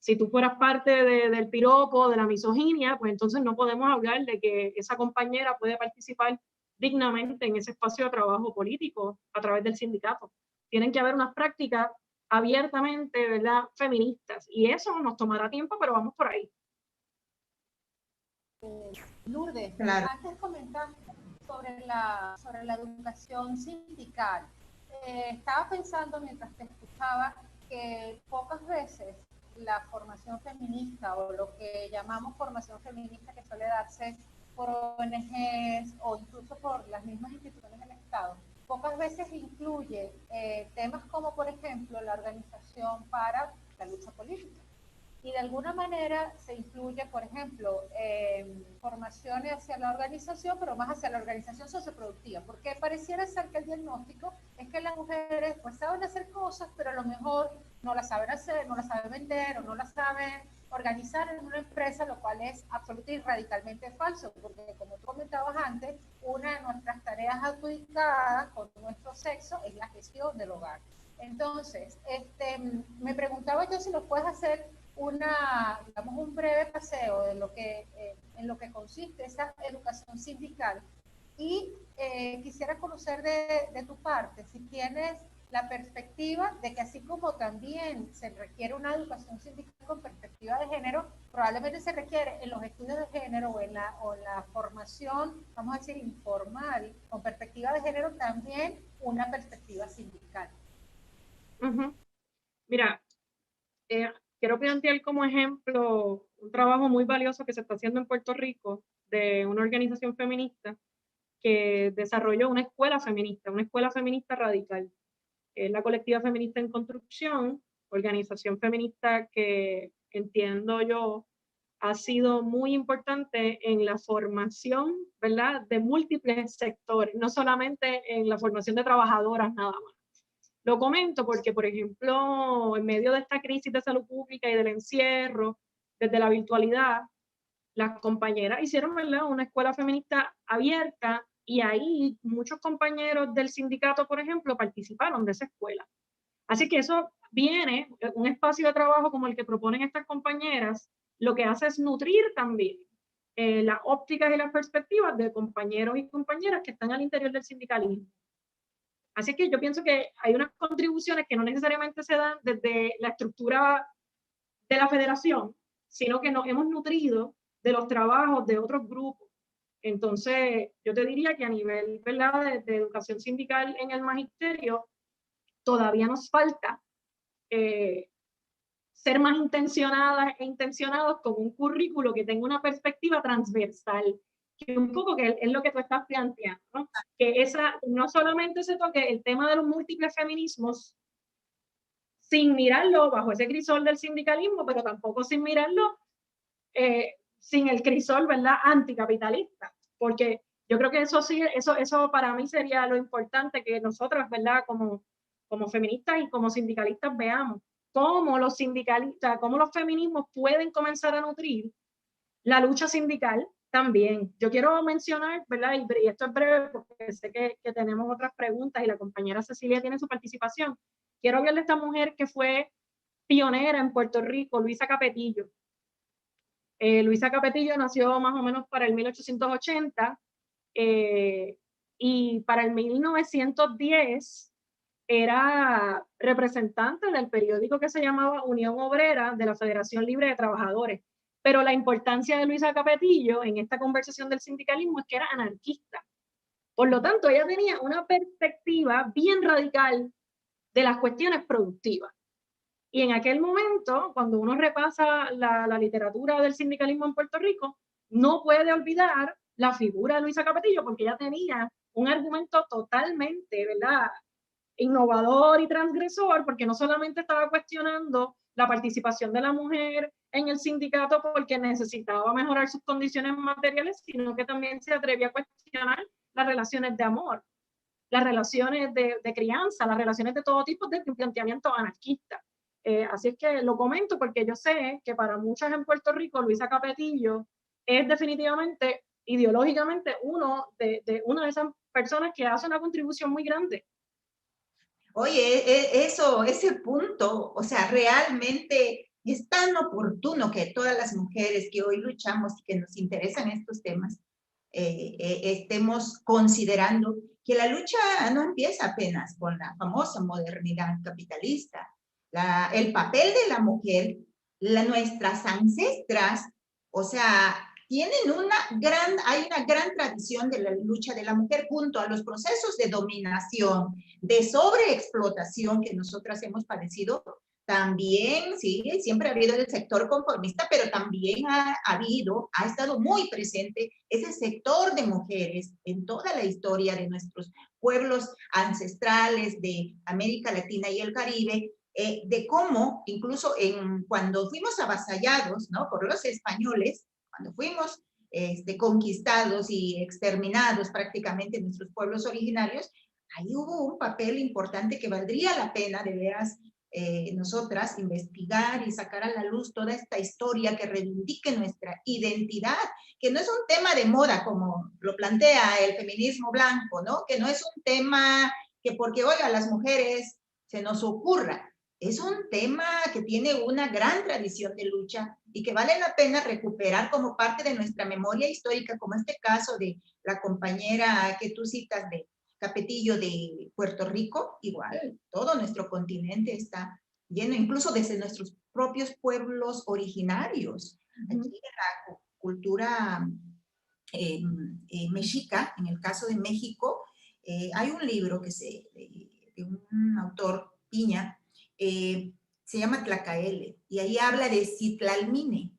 Speaker 4: si tú fueras parte del piropo, de la misoginia, pues entonces no podemos hablar de que esa compañera puede participar dignamente en ese espacio de trabajo político a través del sindicato. Tienen que haber unas prácticas abiertamente, ¿verdad?, feministas, y eso nos tomará tiempo, pero vamos por ahí.
Speaker 3: Lourdes,
Speaker 2: Claro.
Speaker 3: antes comentaste sobre la educación sindical. Estaba pensando mientras te escuchaba que pocas veces la formación feminista o lo que llamamos formación feminista, que suele darse por ONGs o incluso por las mismas instituciones del Estado, pocas veces incluye temas como, por ejemplo, la organización para la lucha política. Y de alguna manera se incluye, por ejemplo, formaciones hacia la organización, pero más hacia la organización socioproductiva, porque pareciera ser que el diagnóstico es que las mujeres pues saben hacer cosas, pero a lo mejor no la saben hacer, no la saben vender o no la saben organizar en una empresa, lo cual es absolutamente y radicalmente falso, porque como tú comentabas antes, una de nuestras tareas adjudicadas con nuestro sexo es la gestión del hogar. Entonces, me preguntaba yo si nos puedes hacer digamos, un breve paseo de lo que, en lo que consiste esa educación sindical. Y quisiera conocer de tu parte si tienes la perspectiva de que así como también se requiere una educación sindical con perspectiva de género, probablemente se requiere en los estudios de género o en la formación, vamos a decir, informal, con perspectiva de género, también una perspectiva sindical.
Speaker 4: Mira, quiero plantear como ejemplo un trabajo muy valioso que se está haciendo en Puerto Rico de una organización feminista que desarrolló una escuela feminista radical. Es la Colectiva Feminista en Construcción, organización feminista que entiendo yo ha sido muy importante en la formación, ¿verdad?, de múltiples sectores, no solamente en la formación de trabajadoras nada más. Lo comento porque, por ejemplo, en medio de esta crisis de salud pública y del encierro, desde la virtualidad, las compañeras hicieron, ¿verdad?, una escuela feminista abierta y ahí muchos compañeros del sindicato, por ejemplo, participaron de esa escuela. Así que eso viene, un espacio de trabajo como el que proponen estas compañeras, lo que hace es nutrir también las ópticas y las perspectivas de compañeros y compañeras que están al interior del sindicalismo. Así que yo pienso que hay unas contribuciones que no necesariamente se dan desde la estructura de la federación, sino que nos hemos nutrido de los trabajos de otros grupos. Entonces, yo te diría que a nivel, ¿verdad?, de educación sindical en el magisterio, todavía nos falta ser más intencionadas e intencionados con un currículo que tenga una perspectiva transversal, que un poco que es lo que tú estás planteando, ¿no? Que no solamente se toque el tema de los múltiples feminismos sin mirarlo bajo ese crisol del sindicalismo, pero tampoco sin mirarlo sin el crisol, ¿verdad?, anticapitalista, porque yo creo que eso sí, eso para mí sería lo importante que nosotras, ¿verdad?, como feministas y como sindicalistas veamos cómo los sindicalistas, cómo los feminismos pueden comenzar a nutrir la lucha sindical también. Yo quiero mencionar, ¿verdad?, y esto es breve porque sé que tenemos otras preguntas y la compañera Cecilia tiene su participación. Quiero hablar de esta mujer que fue pionera en Puerto Rico, Luisa Capetillo. Luisa Capetillo nació más o menos para el 1880 y para el 1910 era representante del periódico que se llamaba Unión Obrera de la Federación Libre de Trabajadores. Pero la importancia de Luisa Capetillo en esta conversación del sindicalismo es que era anarquista. Por lo tanto, ella tenía una perspectiva bien radical de las cuestiones productivas. Y en aquel momento, cuando uno repasa la literatura del sindicalismo en Puerto Rico, no puede olvidar la figura de Luisa Capetillo, porque ella tenía un argumento totalmente, ¿verdad?, innovador y transgresor, porque no solamente estaba cuestionando la participación de la mujer en el sindicato porque necesitaba mejorar sus condiciones materiales, sino que también se atrevía a cuestionar las relaciones de amor, las relaciones de crianza, las relaciones de todo tipo desde un planteamiento anarquista. Así es que lo comento porque yo sé que para muchas en Puerto Rico, Luisa Capetillo es definitivamente, ideológicamente, una de esas personas que hace una contribución muy grande.
Speaker 2: Oye, ese punto, o sea, realmente es tan oportuno que todas las mujeres que hoy luchamos y que nos interesan estos temas, estemos considerando que la lucha no empieza apenas con la famosa modernidad capitalista. El papel de la mujer, nuestras ancestras, o sea, hay una gran tradición de la lucha de la mujer junto a los procesos de dominación, de sobreexplotación que nosotras hemos padecido. También, sí, siempre ha habido el sector conformista, pero también ha estado muy presente ese sector de mujeres en toda la historia de nuestros pueblos ancestrales de América Latina y el Caribe, de cómo incluso cuando fuimos avasallados, ¿no?, por los españoles, cuando fuimos conquistados y exterminados prácticamente en nuestros pueblos originarios, ahí hubo un papel importante que valdría la pena de veras nosotras investigar y sacar a la luz toda esta historia que reivindique nuestra identidad, que no es un tema de moda como lo plantea el feminismo blanco, ¿no? Que no es un tema que porque, oiga, las mujeres se nos ocurra. Es un tema que tiene una gran tradición de lucha y que vale la pena recuperar como parte de nuestra memoria histórica, como este caso de la compañera que tú citas de Capetillo de Puerto Rico. Igual, todo nuestro continente está lleno, incluso desde nuestros propios pueblos originarios. Aquí la cultura mexica, en el caso de México, hay un libro que de un autor, Piña, se llama Tlacaele, y ahí habla de Citlalmine.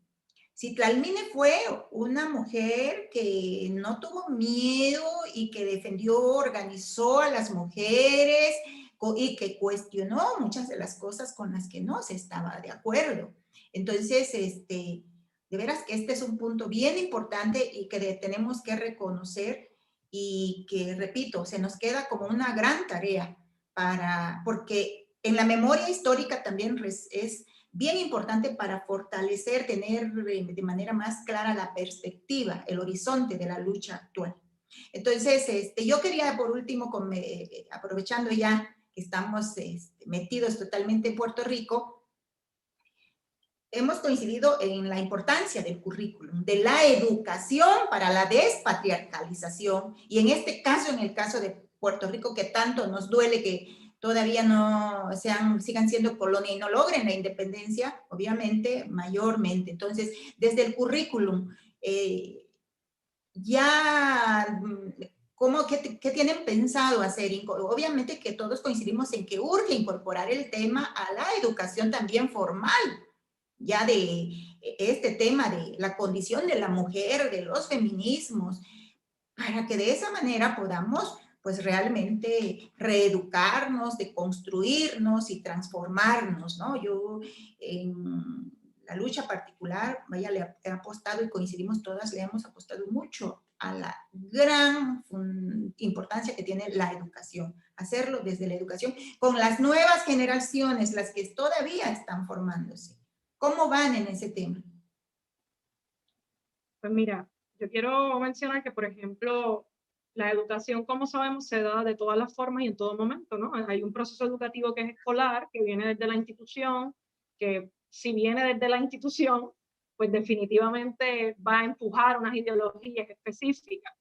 Speaker 2: Citlalmine fue una mujer que no tuvo miedo y que defendió, organizó a las mujeres y que cuestionó muchas de las cosas con las que no se estaba de acuerdo. Entonces, de veras que este es un punto bien importante y que tenemos que reconocer y que, repito, se nos queda como una gran tarea porque en la memoria histórica también es bien importante para fortalecer, tener de manera más clara la perspectiva, el horizonte de la lucha actual. Entonces, yo quería por último, aprovechando ya que estamos metidos totalmente en Puerto Rico, hemos coincidido en la importancia del currículum, de la educación para la despatriarcalización, y en este caso, en el caso de Puerto Rico, que tanto nos duele que todavía no sigan siendo colonia y no logren la independencia, obviamente, mayormente. Entonces, desde el currículum, ¿qué tienen pensado hacer? Obviamente que todos coincidimos en que urge incorporar el tema a la educación también formal, ya de este tema de la condición de la mujer, de los feminismos, para que de esa manera podamos pues realmente reeducarnos, deconstruirnos y transformarnos, ¿no? Yo en la lucha particular, vaya, le he apostado y coincidimos todas, le hemos apostado mucho a la gran importancia que tiene la educación, hacerlo desde la educación, con las nuevas generaciones, las que todavía están formándose. ¿Cómo van en ese tema?
Speaker 4: Pues mira, yo quiero mencionar que, por ejemplo, la educación, como sabemos, se da de todas las formas y en todo momento, ¿no? Hay un proceso educativo que es escolar, que viene desde la institución, que si viene desde la institución, pues definitivamente va a empujar unas ideologías específicas.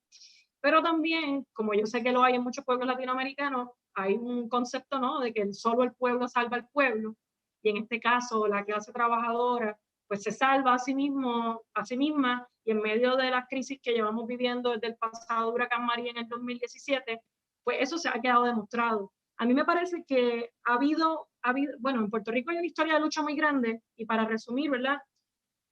Speaker 4: Pero también, como yo sé que lo hay en muchos pueblos latinoamericanos, hay un concepto, ¿no?, de que solo el pueblo salva al pueblo, y en este caso la clase trabajadora pues se salva a sí misma, y en medio de la crisis que llevamos viviendo desde el pasado huracán María en el 2017, pues eso se ha quedado demostrado. A mí me parece que ha habido, bueno, en Puerto Rico hay una historia de lucha muy grande, y para resumir, ¿verdad?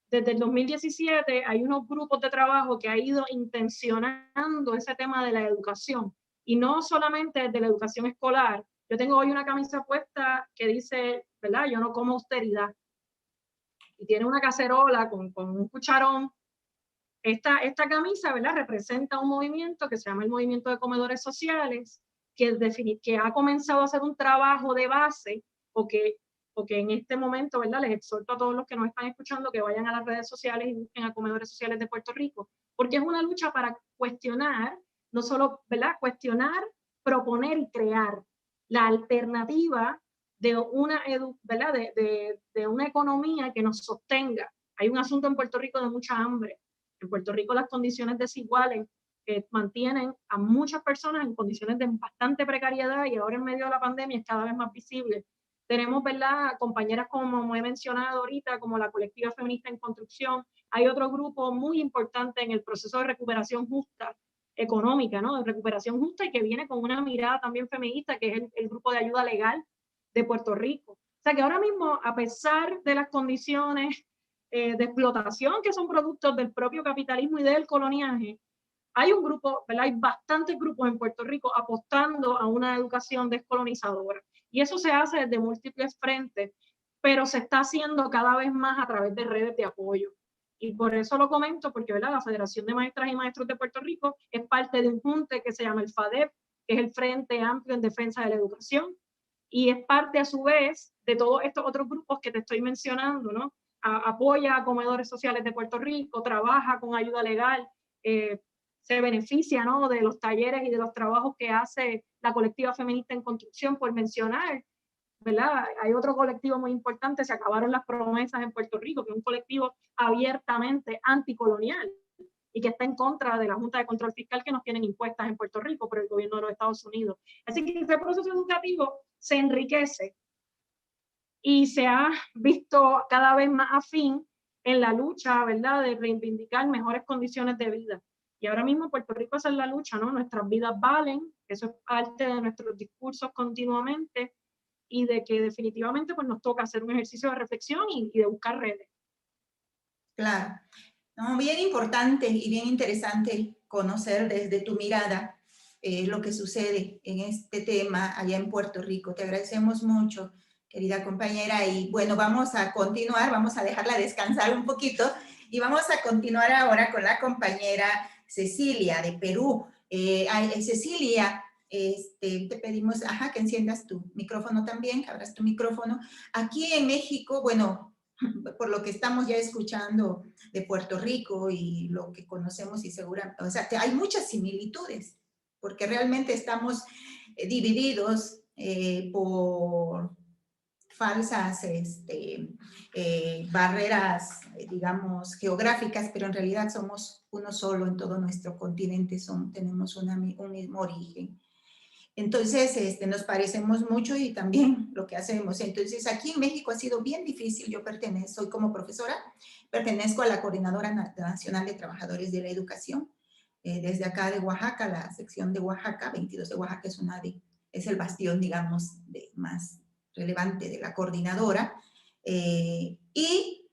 Speaker 4: Desde el 2017 hay unos grupos de trabajo que han ido intencionando ese tema de la educación, y no solamente desde la educación escolar. Yo tengo hoy una camisa puesta que dice, ¿verdad?, yo no como austeridad, y tiene una cacerola con un cucharón. Esta camisa, ¿verdad?, representa un movimiento que se llama el Movimiento de Comedores Sociales, que ha comenzado a hacer un trabajo de base, porque en este momento, ¿verdad?, les exhorto a todos los que nos están escuchando que vayan a las redes sociales y busquen a Comedores Sociales de Puerto Rico, porque es una lucha para cuestionar, no solo, ¿verdad?, cuestionar, proponer y crear la alternativa de una, ¿verdad?, de una economía que nos sostenga. Hay un asunto en Puerto Rico de mucha hambre. En Puerto Rico las condiciones desiguales mantienen a muchas personas en condiciones de bastante precariedad, y ahora en medio de la pandemia es cada vez más visible. Tenemos, ¿verdad?, compañeras como he mencionado ahorita, como la Colectiva Feminista en Construcción. Hay otro grupo muy importante en el proceso de recuperación justa económica, ¿no?, de recuperación justa, y que viene con una mirada también feminista, que es el Grupo de Ayuda Legal de Puerto Rico. O sea que ahora mismo, a pesar de las condiciones de explotación que son productos del propio capitalismo y del coloniaje, hay un grupo, ¿verdad?, hay bastantes grupos en Puerto Rico apostando a una educación descolonizadora, y eso se hace desde múltiples frentes, pero se está haciendo cada vez más a través de redes de apoyo. Y por eso lo comento, porque, ¿verdad?, la Federación de Maestras y Maestros de Puerto Rico es parte de un junte que se llama el FADEP, que es el Frente Amplio en Defensa de la Educación, y es parte a su vez de todos estos otros grupos que te estoy mencionando, ¿no? Apoya a comedores sociales de Puerto Rico, trabaja con ayuda legal, se beneficia, ¿no?, de los talleres y de los trabajos que hace la colectiva feminista en construcción, por mencionar, ¿verdad? Hay otro colectivo muy importante, Se Acabaron las Promesas en Puerto Rico, que es un colectivo abiertamente anticolonial y que está en contra de la Junta de Control Fiscal que nos tienen impuestas en Puerto Rico por el gobierno de los Estados Unidos. Así que ese proceso educativo se enriquece y se ha visto cada vez más afín en la lucha, ¿verdad?, de reivindicar mejores condiciones de vida. Y ahora mismo Puerto Rico esa es la lucha, ¿no? Nuestras vidas valen, eso es parte de nuestros discursos continuamente, y de que definitivamente pues nos toca hacer un ejercicio de reflexión y de buscar redes.
Speaker 2: Claro. No, bien importante y bien interesante conocer desde tu mirada lo que sucede en este tema allá en Puerto Rico. Te agradecemos mucho, querida compañera, y bueno, vamos a continuar, vamos a dejarla descansar un poquito y vamos a continuar ahora con la compañera Cecilia de Perú. Cecilia, te pedimos que enciendas tu micrófono también, que abras tu micrófono. Aquí en México, bueno, por lo que estamos ya escuchando de Puerto Rico y lo que conocemos y seguramente, o sea, hay muchas similitudes, porque realmente estamos divididos por falsas barreras, digamos, geográficas, pero en realidad somos uno solo en todo nuestro continente, tenemos un mismo origen. Entonces, nos parecemos mucho y también lo que hacemos. Entonces, aquí en México ha sido bien difícil. Yo soy como profesora, pertenezco a la Coordinadora Nacional de Trabajadores de la Educación. Desde acá de Oaxaca, la sección de Oaxaca, 22 de Oaxaca, es el bastión, digamos, más relevante de la coordinadora. Y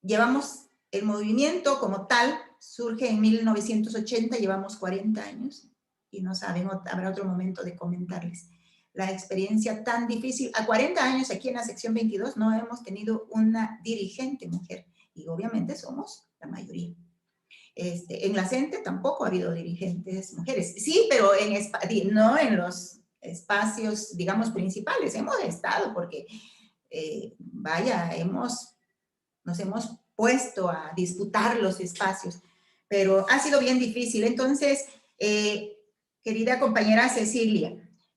Speaker 2: llevamos el movimiento como tal, surge en 1980, llevamos 40 años. Y no saben, habrá otro momento de comentarles la experiencia tan difícil. A 40 años aquí en la sección 22 no hemos tenido una dirigente mujer y obviamente somos la mayoría. En la CENTE tampoco ha habido dirigentes mujeres. Sí, pero no en los espacios, digamos, principales. Hemos estado porque, vaya, nos hemos puesto a disputar los espacios, pero ha sido bien difícil. Entonces, querida compañera Cecilia,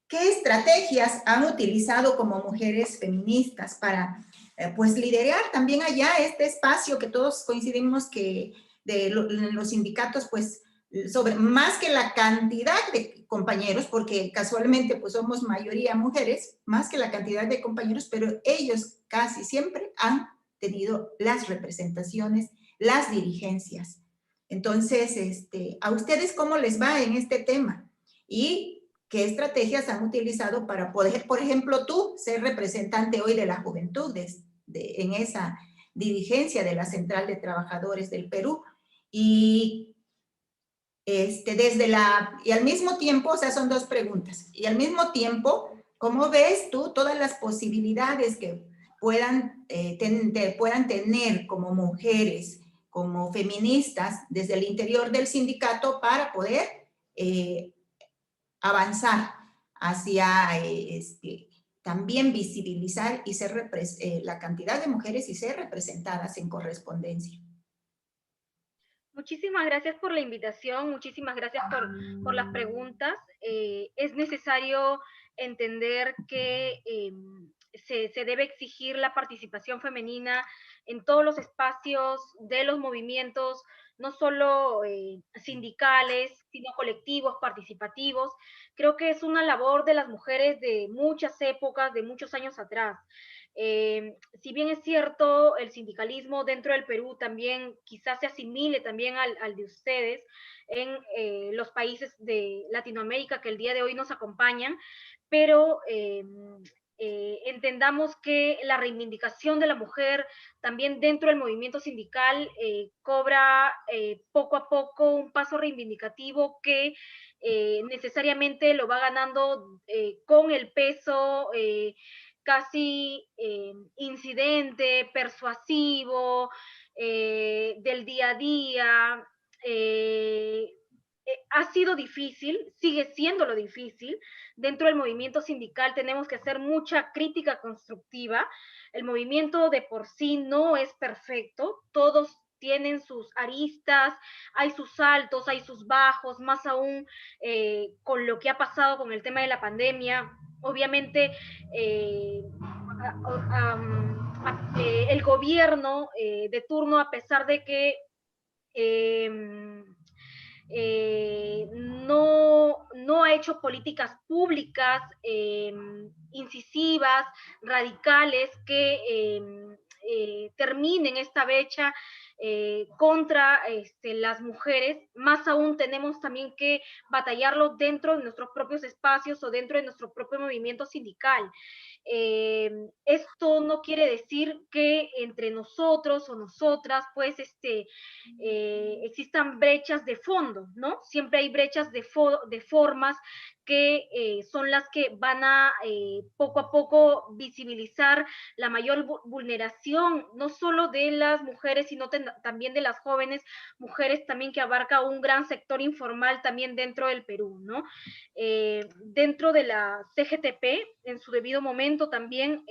Speaker 2: ¿qué estrategias han utilizado como mujeres feministas para pues liderar también allá este espacio que todos coincidimos que los sindicatos, pues, sobre más que la cantidad de compañeros, porque casualmente pues somos mayoría mujeres, más que la cantidad de compañeros, pero ellos casi siempre han tenido las representaciones, las dirigencias. Entonces, ¿a ustedes cómo les va en este tema? ¿Y qué estrategias han utilizado para poder, por ejemplo, tú ser representante hoy de la juventud en esa dirigencia de la Central de Trabajadores del Perú? Y y al mismo tiempo, o sea, son dos preguntas, y al mismo tiempo, ¿cómo ves tú todas las posibilidades que puedan tener como mujeres, como feministas, desde el interior del sindicato para poder avanzar hacia también visibilizar y ser la cantidad de mujeres y ser representadas en correspondencia?
Speaker 5: Muchísimas gracias por la invitación, muchísimas gracias por las preguntas. Es necesario entender que se debe exigir la participación femenina en todos los espacios de los movimientos, no solo sindicales, sino colectivos, participativos. Creo que es una labor de las mujeres de muchas épocas, de muchos años atrás. Si bien es cierto, el sindicalismo dentro del Perú también quizás se asimile también al de ustedes en los países de Latinoamérica que el día de hoy nos acompañan, pero entendamos que la reivindicación de la mujer también dentro del movimiento sindical cobra poco a poco un paso reivindicativo que necesariamente lo va ganando con el peso casi incidente, persuasivo, del día a día. ha sido difícil, sigue siendo lo difícil. Dentro del movimiento sindical tenemos que hacer mucha crítica constructiva. El movimiento de por sí no es perfecto, todos tienen sus aristas, hay sus altos, hay sus bajos, más aún con lo que ha pasado con el tema de la pandemia. Obviamente, el gobierno de turno, a pesar de que no ha hecho políticas públicas incisivas, radicales, que terminen esta brecha contra las mujeres. Más aún tenemos también que batallarlo dentro de nuestros propios espacios o dentro de nuestro propio movimiento sindical. Esto no quiere decir que entre nosotros o nosotras pues existan brechas de fondo, ¿no? Siempre hay brechas de formas que son las que van a poco a poco visibilizar la mayor vulneración, no solo de las mujeres, sino también de las jóvenes mujeres, también que abarca un gran sector informal también dentro del Perú, ¿no? Dentro de la CGTP, en su debido momento también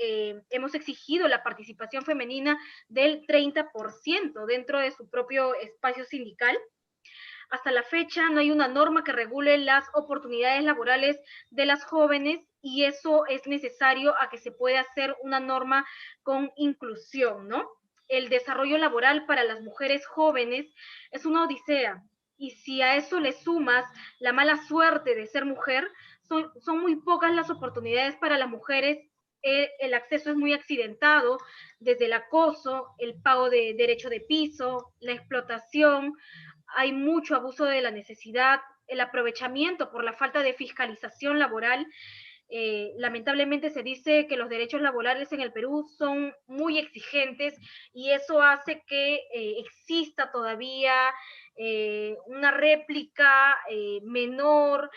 Speaker 5: hemos exigido la participación femenina del 30% dentro de su propio espacio sindical. Hasta la fecha no hay una norma que regule las oportunidades laborales de las jóvenes y eso es necesario a que se pueda hacer una norma con inclusión, ¿no? El desarrollo laboral para las mujeres jóvenes es una odisea y si a eso le sumas la mala suerte de ser mujer, son muy pocas las oportunidades para las mujeres. El acceso es muy accidentado, desde el acoso, el pago de derecho de piso, la explotación, hay mucho abuso de la necesidad, el aprovechamiento por la falta de fiscalización laboral. Lamentablemente se dice que los derechos laborales en el Perú son muy exigentes y eso hace que exista todavía una réplica menor,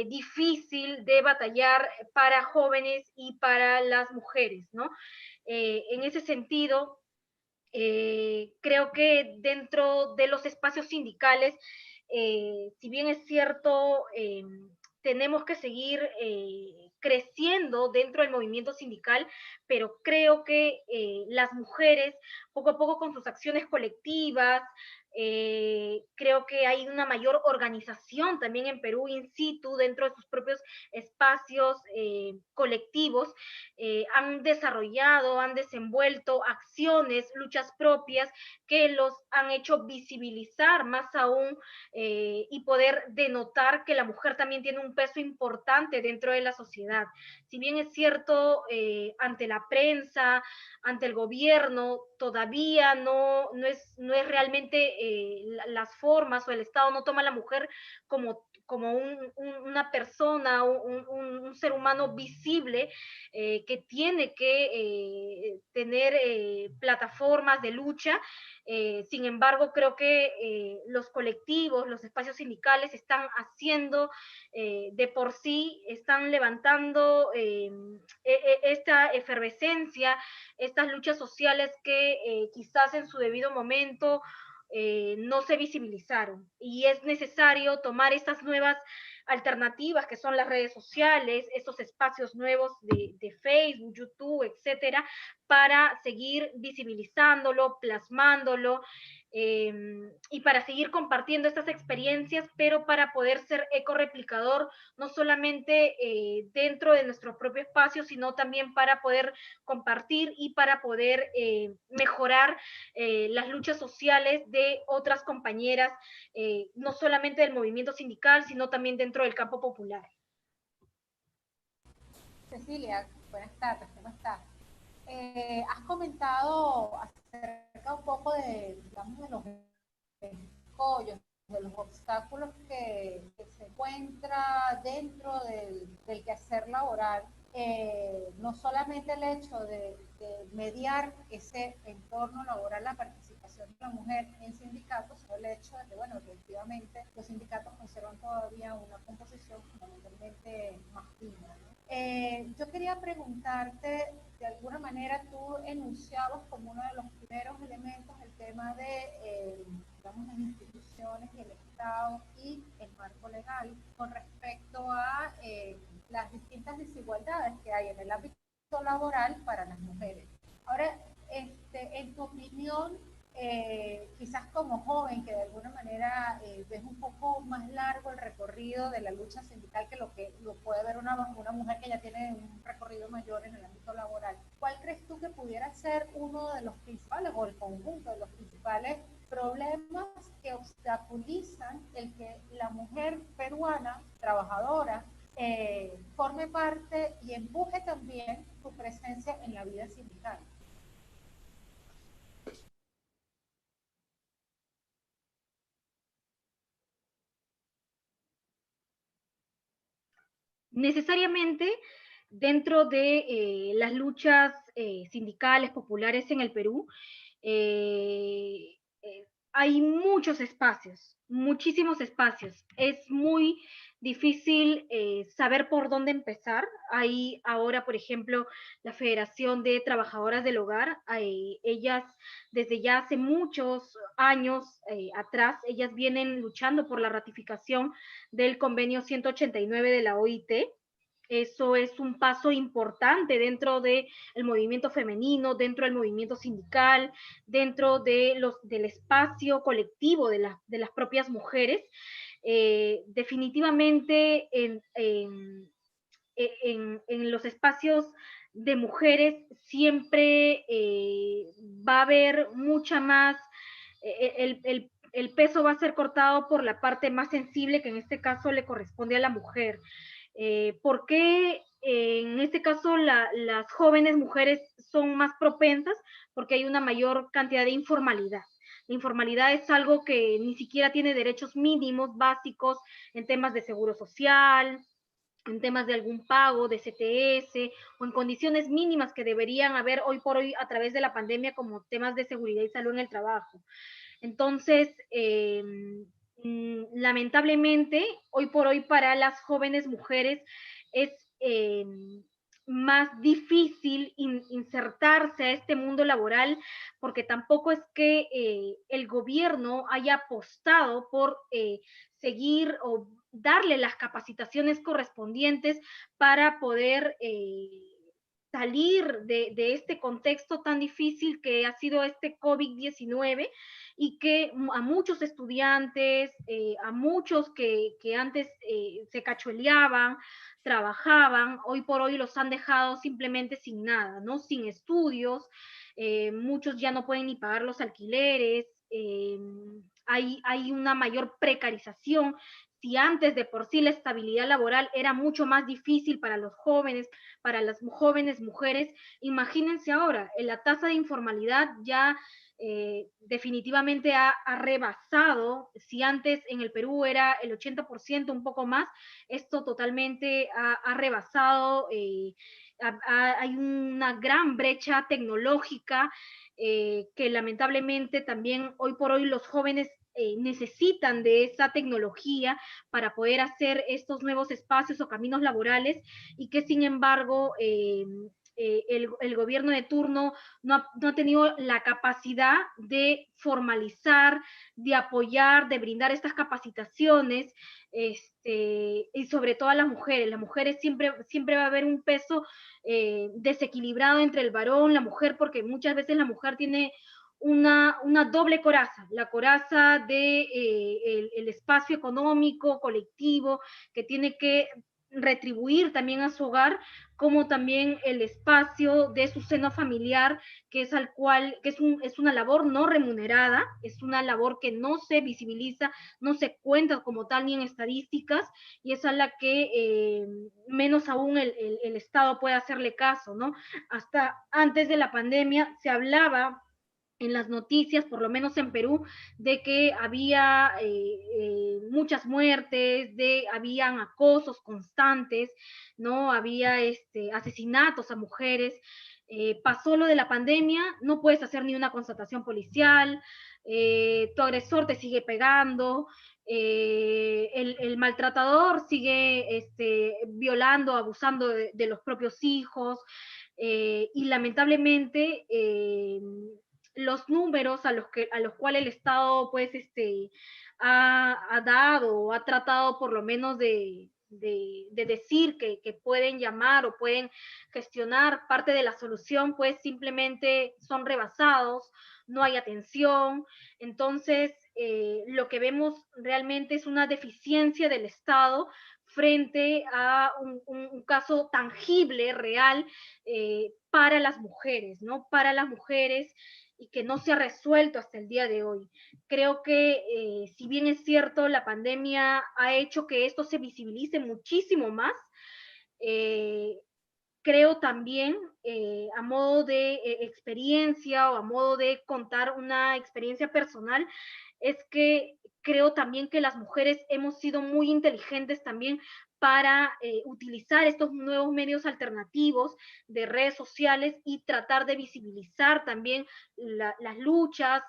Speaker 5: difícil de batallar para jóvenes y para las mujeres, ¿no? En ese sentido, creo que dentro de los espacios sindicales, si bien es cierto, tenemos que seguir creciendo dentro del movimiento sindical, pero creo que las mujeres, poco a poco con sus acciones colectivas, creo que hay una mayor organización también en Perú in situ, dentro de sus propios espacios colectivos, han desarrollado, han desenvuelto acciones, luchas propias que los han hecho visibilizar más aún y poder denotar que la mujer también tiene un peso importante dentro de la sociedad. Si bien es cierto, ante la prensa, ante el gobierno, todavía no es realmente las formas o el Estado no toma a la mujer como una persona, un ser humano visible que tiene que tener plataformas de lucha. Sin embargo, creo que los colectivos, los espacios sindicales están haciendo de por sí, están levantando esta efervescencia, estas luchas sociales que quizás en su debido momento no se visibilizaron y es necesario tomar estas nuevas alternativas que son las redes sociales, estos espacios nuevos de Facebook, YouTube, etcétera, para seguir visibilizándolo, plasmándolo y para seguir compartiendo estas experiencias, pero para poder ser ecoreplicador, no solamente dentro de nuestro propio espacio, sino también para poder compartir y para poder mejorar las luchas sociales de otras compañeras, no solamente del movimiento sindical, sino también dentro del campo popular.
Speaker 3: Cecilia, buenas tardes, ¿cómo estás? Has comentado acerca un poco de, digamos, de los escollos, de los obstáculos que se encuentra dentro del quehacer laboral. No solamente el hecho de mediar ese entorno laboral, la participación de la mujer en sindicatos, sino el hecho de que, bueno, efectivamente los sindicatos conservan todavía una composición fundamentalmente masculina, ¿no? Yo quería preguntarte, de alguna manera tú enunciabas como uno de los primeros elementos el tema de digamos, las instituciones y el Estado y el marco legal con respecto a las distintas desigualdades que hay en el ámbito laboral para las mujeres. Ahora, en tu opinión, quizás como joven, que de alguna manera ves un poco más largo el recorrido de la lucha sindical que lo puede ver una mujer que ya tiene un recorrido mayor en el ámbito laboral, ¿cuál crees tú que pudiera ser uno de los principales, o el conjunto de los principales problemas que obstaculizan el que la mujer peruana, trabajadora, forme parte y empuje también su presencia en la vida sindical?
Speaker 5: Necesariamente dentro de las luchas sindicales populares en el Perú, hay muchos espacios, muchísimos espacios. Es muy difícil saber por dónde empezar. Hay ahora, por ejemplo, la Federación de Trabajadoras del Hogar. Ellas, desde ya hace muchos años atrás, ellas vienen luchando por la ratificación del convenio 189 de la OIT. Eso es un paso importante dentro del movimiento femenino, dentro del movimiento sindical, dentro del espacio colectivo de las propias mujeres. Definitivamente en los espacios de mujeres siempre va a haber mucha más, el peso va a ser cortado por la parte más sensible, que en este caso le corresponde a la mujer. ¿Por qué en este caso las jóvenes mujeres son más propensas? Porque hay una mayor cantidad de informalidad. La informalidad es algo que ni siquiera tiene derechos mínimos básicos en temas de seguro social, en temas de algún pago de CTS o en condiciones mínimas que deberían haber hoy por hoy a través de la pandemia, como temas de seguridad y salud en el trabajo. Entonces, lamentablemente, hoy por hoy para las jóvenes mujeres es más difícil insertarse a este mundo laboral, porque tampoco es que el gobierno haya apostado por seguir o darle las capacitaciones correspondientes para poder salir de este contexto tan difícil que ha sido este COVID-19, y que a muchos estudiantes, a muchos que antes se cachueleaban, trabajaban, hoy por hoy los han dejado simplemente sin nada, ¿no? Sin estudios, muchos ya no pueden ni pagar los alquileres, hay una mayor precarización. Si antes de por sí la estabilidad laboral era mucho más difícil para los jóvenes, para las jóvenes mujeres, imagínense ahora, la tasa de informalidad ya definitivamente ha rebasado. Si antes en el Perú era el 80%, un poco más, esto totalmente ha rebasado. Hay una gran brecha tecnológica que lamentablemente también hoy por hoy los jóvenes necesitan de esa tecnología para poder hacer estos nuevos espacios o caminos laborales, y que sin embargo el gobierno de turno no ha tenido la capacidad de formalizar, de apoyar, de brindar estas capacitaciones, y sobre todo a las mujeres. Las mujeres siempre va a haber un peso desequilibrado entre el varón, la mujer, porque muchas veces la mujer tiene una doble coraza, la coraza de el espacio económico, colectivo, que tiene que retribuir también a su hogar, como también el espacio de su seno familiar, que es es una labor no remunerada, es una labor que no se visibiliza, no se cuenta como tal ni en estadísticas, y es a la que menos aún el Estado puede hacerle caso, ¿no? Hasta antes de la pandemia se hablaba en las noticias, por lo menos en Perú, de que había muchas muertes, habían acosos constantes, ¿no? Había asesinatos a mujeres. Pasó lo de la pandemia, no puedes hacer ni una constatación policial, tu agresor te sigue pegando, el maltratador sigue violando, abusando de los propios hijos, y lamentablemente los números a los cuales el Estado pues ha dado o ha tratado por lo menos de decir que pueden llamar o pueden gestionar parte de la solución, pues simplemente son rebasados, no hay atención. Entonces lo que vemos realmente es una deficiencia del Estado frente a un caso tangible, real, para las mujeres, ¿no? Para las mujeres, y que no se ha resuelto hasta el día de hoy. Creo que si bien es cierto, la pandemia ha hecho que esto se visibilice muchísimo más, creo también, a modo de experiencia o a modo de contar una experiencia personal, es que creo también que las mujeres hemos sido muy inteligentes también para utilizar estos nuevos medios alternativos de redes sociales y tratar de visibilizar también las luchas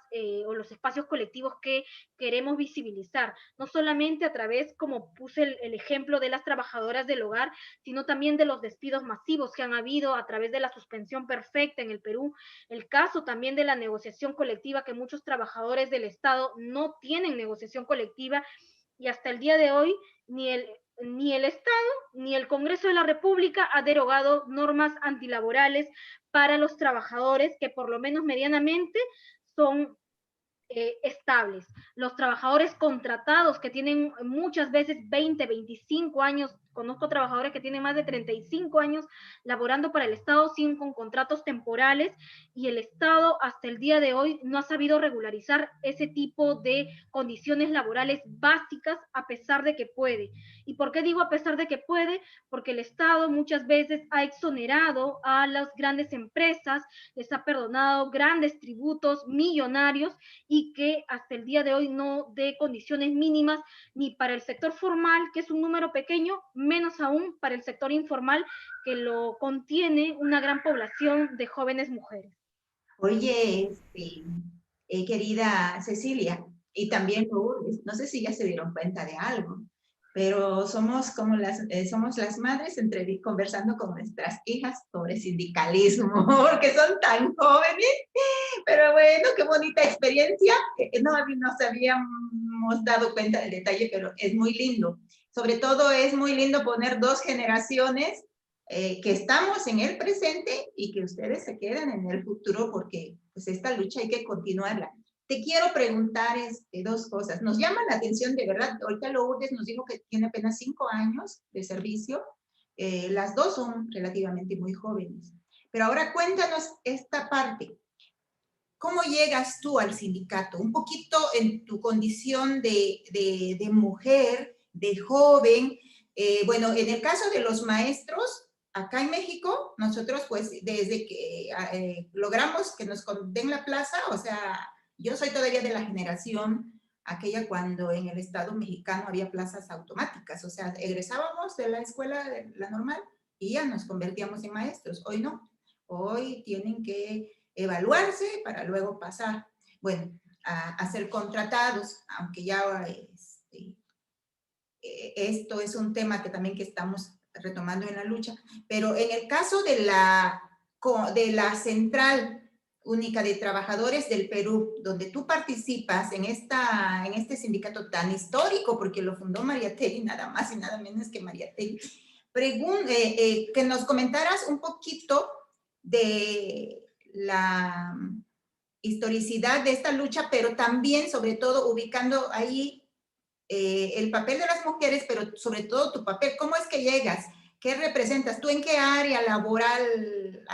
Speaker 5: o los espacios colectivos que queremos visibilizar, no solamente a través, como puse el ejemplo de las trabajadoras del hogar, sino también de los despidos masivos que han habido a través de la suspensión perfecta en el Perú, el caso también de la negociación colectiva, que muchos trabajadores del Estado no tienen negociación colectiva, y hasta el día de hoy ni el Estado ni el Congreso de la República ha derogado normas antilaborales para los trabajadores que por lo menos medianamente son estables. Los trabajadores contratados que tienen muchas veces 20, 25 años, conozco trabajadores que tienen más de 35 años laborando para el Estado sin con contratos temporales, y el Estado hasta el día de hoy no ha sabido regularizar ese tipo de condiciones laborales básicas a pesar de que puede. ¿Y por qué digo a pesar de que puede? Porque el Estado muchas veces ha exonerado a las grandes empresas, les ha perdonado grandes tributos millonarios, y que hasta el día de hoy no dé condiciones mínimas ni para el sector formal, que es un número pequeño, menos aún para el sector informal, que lo contiene una gran población de jóvenes mujeres.
Speaker 2: Oye, querida Cecilia, y también Lourdes, no sé si ya se dieron cuenta de algo, pero somos como somos las madres conversando con nuestras hijas sobre sindicalismo, porque son tan jóvenes, pero bueno, qué bonita experiencia. No nos habíamos dado cuenta del detalle, pero es muy lindo. Sobre todo es muy lindo poner dos generaciones que estamos en el presente y que ustedes se quedan en el futuro, porque pues esta lucha hay que continuarla. Te quiero preguntar dos cosas. Nos llama la atención, de verdad, ahorita Lourdes nos dijo que tiene apenas 5 años de servicio. Las dos son relativamente muy jóvenes. Pero ahora cuéntanos esta parte. ¿Cómo llegas tú al sindicato? Un poquito en tu condición de mujer, de joven. Bueno, en el caso de los maestros, acá en México, nosotros pues desde que logramos que nos den la plaza, o sea, yo soy todavía de la generación aquella cuando en el Estado mexicano había plazas automáticas, o sea, egresábamos de la escuela, de la normal, y ya nos convertíamos en maestros. Hoy no, hoy tienen que evaluarse para luego pasar, bueno, a ser contratados, aunque ya esto es un tema que también que estamos retomando en la lucha, pero en el caso de la Central Única de Trabajadores del Perú, donde tú participas en este sindicato tan histórico, porque lo fundó Mariátegui, nada más y nada menos que Mariátegui, que nos comentaras un poquito de la historicidad de esta lucha, pero también, sobre todo, ubicando ahí el papel de las mujeres, pero sobre todo tu papel. ¿Cómo es que llegas? ¿Qué representas? ¿Tú en qué área laboral,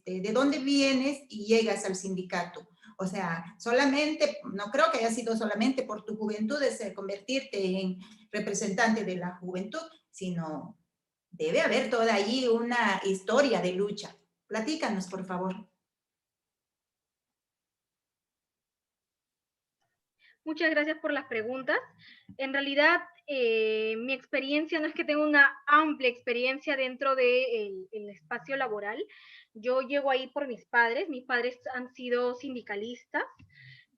Speaker 2: de dónde vienes y llegas al sindicato? O sea, solamente, no creo que haya sido solamente por tu juventud de convertirte en representante de la juventud, sino debe haber toda allí una historia de lucha. Platícanos, por favor.
Speaker 5: Muchas gracias por las preguntas. En realidad, mi experiencia no es que tenga una amplia experiencia dentro del espacio laboral. Yo llego ahí por mis padres han sido sindicalistas,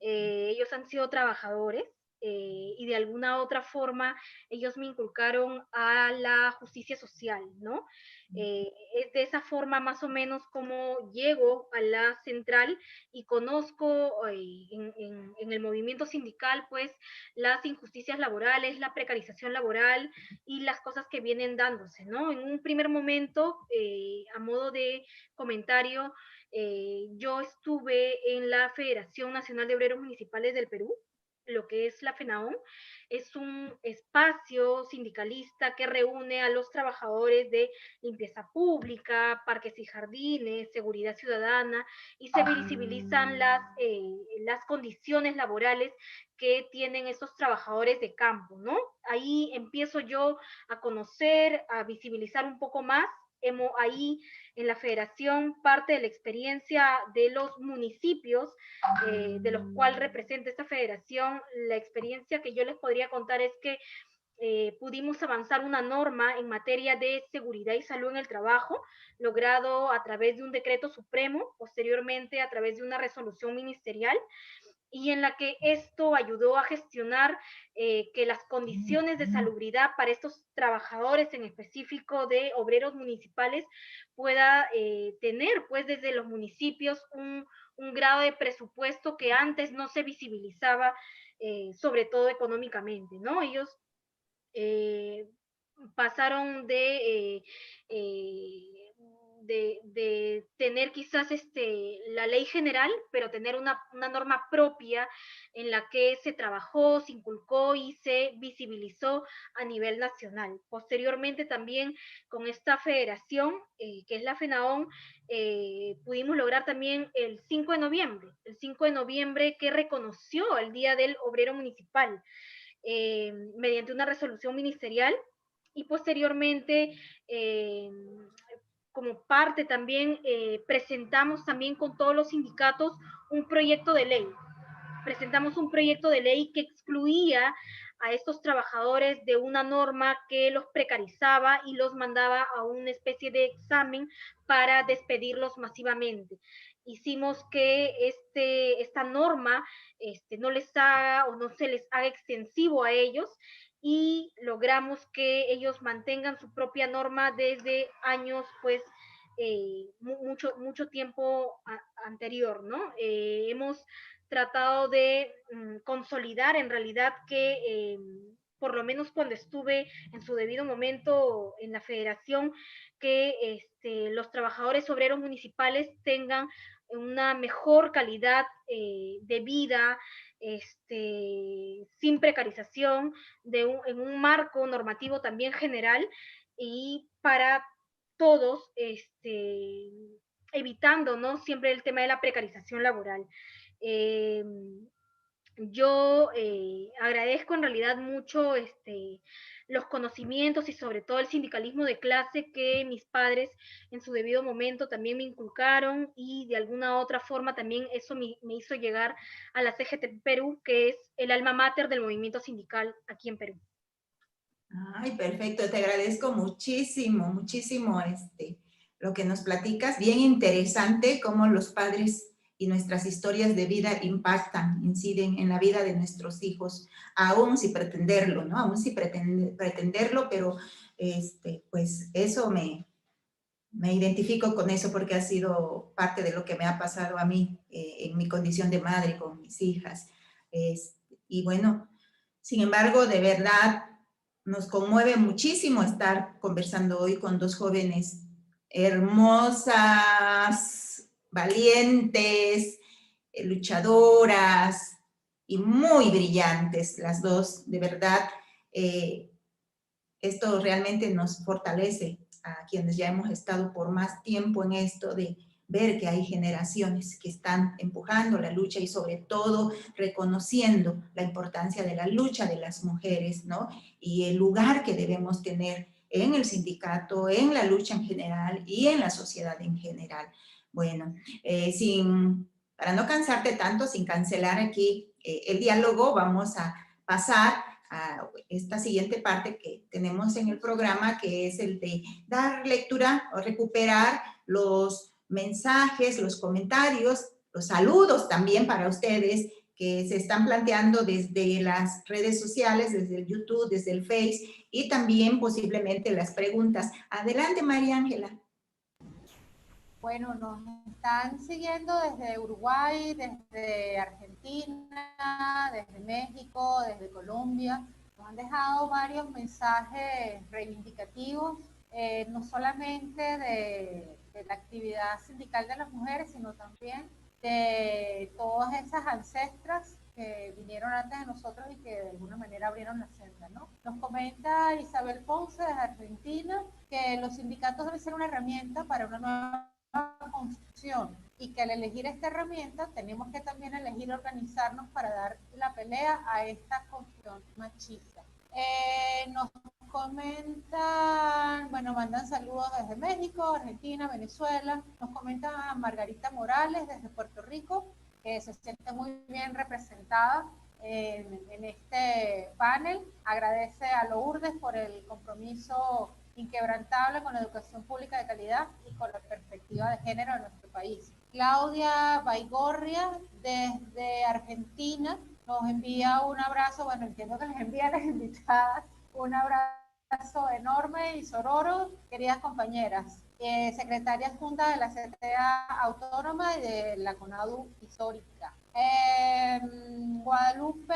Speaker 5: ellos han sido trabajadores, y de alguna otra forma ellos me inculcaron a la justicia social, ¿no? Es de esa forma más o menos como llego a la central y conozco en el movimiento sindical pues las injusticias laborales, la precarización laboral y las cosas que vienen dándose, ¿no? En un primer momento, a modo de comentario, yo estuve en la Federación Nacional de Obreros Municipales del Perú, lo que es la FENAOM. Es un espacio sindicalista que reúne a los trabajadores de limpieza pública, parques y jardines, seguridad ciudadana, y se visibilizan las condiciones laborales que tienen estos trabajadores de campo, ¿no? Ahí empiezo yo a conocer, a visibilizar un poco más. Ahí en la federación parte de la experiencia de los municipios de los cuales representa esta federación. La experiencia que yo les podría contar es que pudimos avanzar una norma en materia de seguridad y salud en el trabajo, logrado a través de un decreto supremo, posteriormente a través de una resolución ministerial, y en la que esto ayudó a gestionar que las condiciones de salubridad para estos trabajadores, en específico de obreros municipales, pueda tener pues desde los municipios un grado de presupuesto que antes no se visibilizaba, sobre todo económicamente, ¿no? Ellos pasaron de tener quizás la ley general, pero tener una norma propia en la que se trabajó, se inculcó y se visibilizó a nivel nacional. Posteriormente también con esta federación, que es la FENAOM, pudimos lograr también el 5 de noviembre que reconoció el Día del Obrero Municipal, mediante una resolución ministerial, y posteriormente como parte también presentamos también con todos los sindicatos un proyecto de ley. Presentamos un proyecto de ley que excluía a estos trabajadores de una norma que los precarizaba y los mandaba a una especie de examen para despedirlos masivamente. Hicimos que esta norma no les haga o no se les haga extensivo a ellos, y logramos que ellos mantengan su propia norma desde años, pues, mucho tiempo anterior, ¿no? Hemos tratado de consolidar en realidad que, por lo menos cuando estuve en su debido momento en la federación, que los trabajadores obreros municipales tengan una mejor calidad de vida, sin precarización, en un marco normativo también general y para todos, evitando, ¿no?, siempre el tema de la precarización laboral. Yo agradezco en realidad mucho los conocimientos y sobre todo el sindicalismo de clase que mis padres en su debido momento también me inculcaron, y de alguna otra forma también eso me hizo llegar a la CGT Perú, que es el alma mater del movimiento sindical aquí en Perú.
Speaker 2: Ay, perfecto, te agradezco muchísimo, muchísimo lo que nos platicas. Bien interesante cómo los padres y nuestras historias de vida impactan, inciden en la vida de nuestros hijos, aún sin pretenderlo, ¿no? Aún sin pretenderlo, pero pues eso me identifico con eso porque ha sido parte de lo que me ha pasado a mí en mi condición de madre con mis hijas. Y bueno, sin embargo, de verdad, nos conmueve muchísimo estar conversando hoy con dos jóvenes hermosas, valientes, luchadoras y muy brillantes, las dos, de verdad. Esto realmente nos fortalece a quienes ya hemos estado por más tiempo en esto, de ver que hay generaciones que están empujando la lucha y sobre todo reconociendo la importancia de la lucha de las mujeres, ¿no? Y el lugar que debemos tener en el sindicato, en la lucha en general y en la sociedad en general. Bueno, para no cansarte tanto, sin cancelar aquí el diálogo, vamos a pasar a esta siguiente parte que tenemos en el programa, que es el de dar lectura o recuperar los mensajes, los comentarios, los saludos también para ustedes que se están planteando desde las redes sociales, desde el YouTube, desde el Face, y también posiblemente las preguntas. Adelante, María Ángela.
Speaker 3: Bueno, nos están siguiendo desde Uruguay, desde Argentina, desde México, desde Colombia. Nos han dejado varios mensajes reivindicativos, no solamente de la actividad sindical de las mujeres, sino también de todas esas ancestras que vinieron antes de nosotros y que de alguna manera abrieron la senda, ¿no? Nos comenta Isabel Ponce desde Argentina que los sindicatos deben ser una herramienta para una nueva construcción y que al elegir esta herramienta tenemos que también elegir organizarnos para dar la pelea a esta construcción machista. Nos comentan, bueno, mandan saludos desde México, Argentina, Venezuela. Nos comenta Margarita Morales desde Puerto Rico, que se siente muy bien representada en este panel. Agradece a Lourdes por el compromiso inquebrantable con la educación pública de calidad y con la perspectiva de género en nuestro país. Claudia Baigorria desde Argentina nos envía un abrazo, bueno, entiendo que les envía a las invitadas un abrazo enorme y sororo, queridas compañeras. Secretaria adjunta de la CTA Autónoma y de la CONADU Histórica. Guadalupe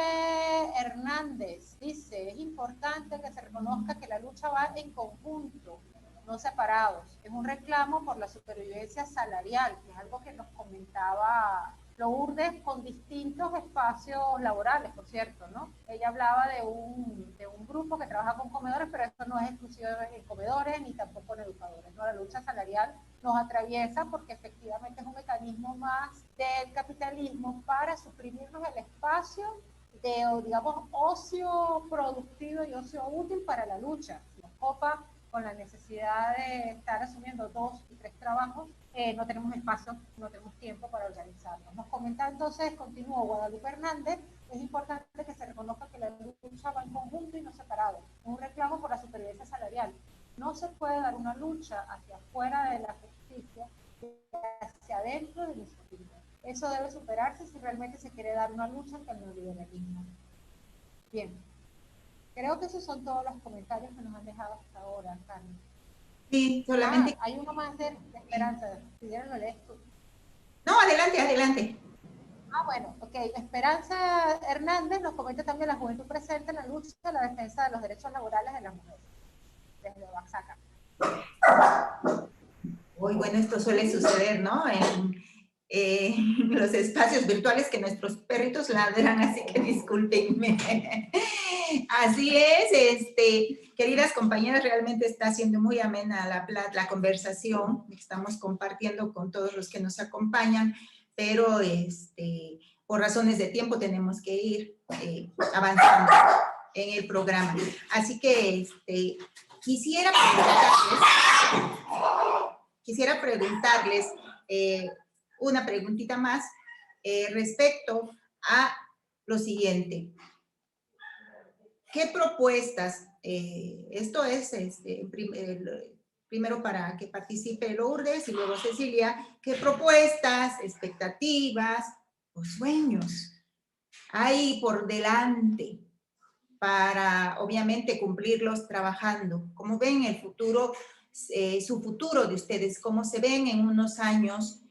Speaker 3: Hernández dice, es importante que se reconozca que la lucha va en conjunto, no separados. Es un reclamo por la supervivencia salarial, que es algo que nos comentaba Lourdes con distintos espacios laborales, por cierto, ¿no? Ella hablaba de un grupo que trabaja con comedores, pero esto no es exclusivo en comedores ni tampoco en educadores, ¿no? La lucha salarial nos atraviesa porque efectivamente es un mecanismo más del capitalismo para suprimirnos el espacio de, digamos, ocio productivo y ocio útil para la lucha. Nos copa con la necesidad de estar asumiendo 2 y 3 trabajos, no tenemos espacio, no tenemos tiempo para organizarnos. Nos comenta entonces, continuó Guadalupe Hernández, es importante que se reconozca que la lucha va en conjunto y no separado. Es un reclamo por la supervivencia salarial. No se puede dar una lucha hacia afuera de la justicia, hacia adentro del instituto. Eso debe superarse si realmente se quiere dar una lucha ante el neoliberalismo. Bien. Creo que esos son todos los comentarios que nos han dejado hasta ahora, Carmen.
Speaker 2: Sí, solamente...
Speaker 3: hay uno más de Esperanza, si quieres lo lees tú.
Speaker 2: No, adelante, adelante.
Speaker 3: Bueno, ok. Esperanza Hernández nos comenta también la juventud presente en la lucha de la defensa de los derechos laborales de las mujeres, desde Oaxaca.
Speaker 2: Muy bueno, esto suele suceder, ¿no? En los espacios virtuales que nuestros perritos ladran, así que discúlpenme. Así es, queridas compañeras, realmente está siendo muy amena la conversación que estamos compartiendo con todos los que nos acompañan, pero por razones de tiempo tenemos que ir avanzando en el programa. Así que quisiera preguntarles una preguntita más respecto a lo siguiente. ¿Qué propuestas? Esto es primero para que participe Lourdes y luego Cecilia. ¿Qué propuestas, expectativas o sueños hay por delante para, obviamente, cumplirlos trabajando? ¿Cómo ven el futuro, su futuro de ustedes? ¿Cómo se ven en unos años?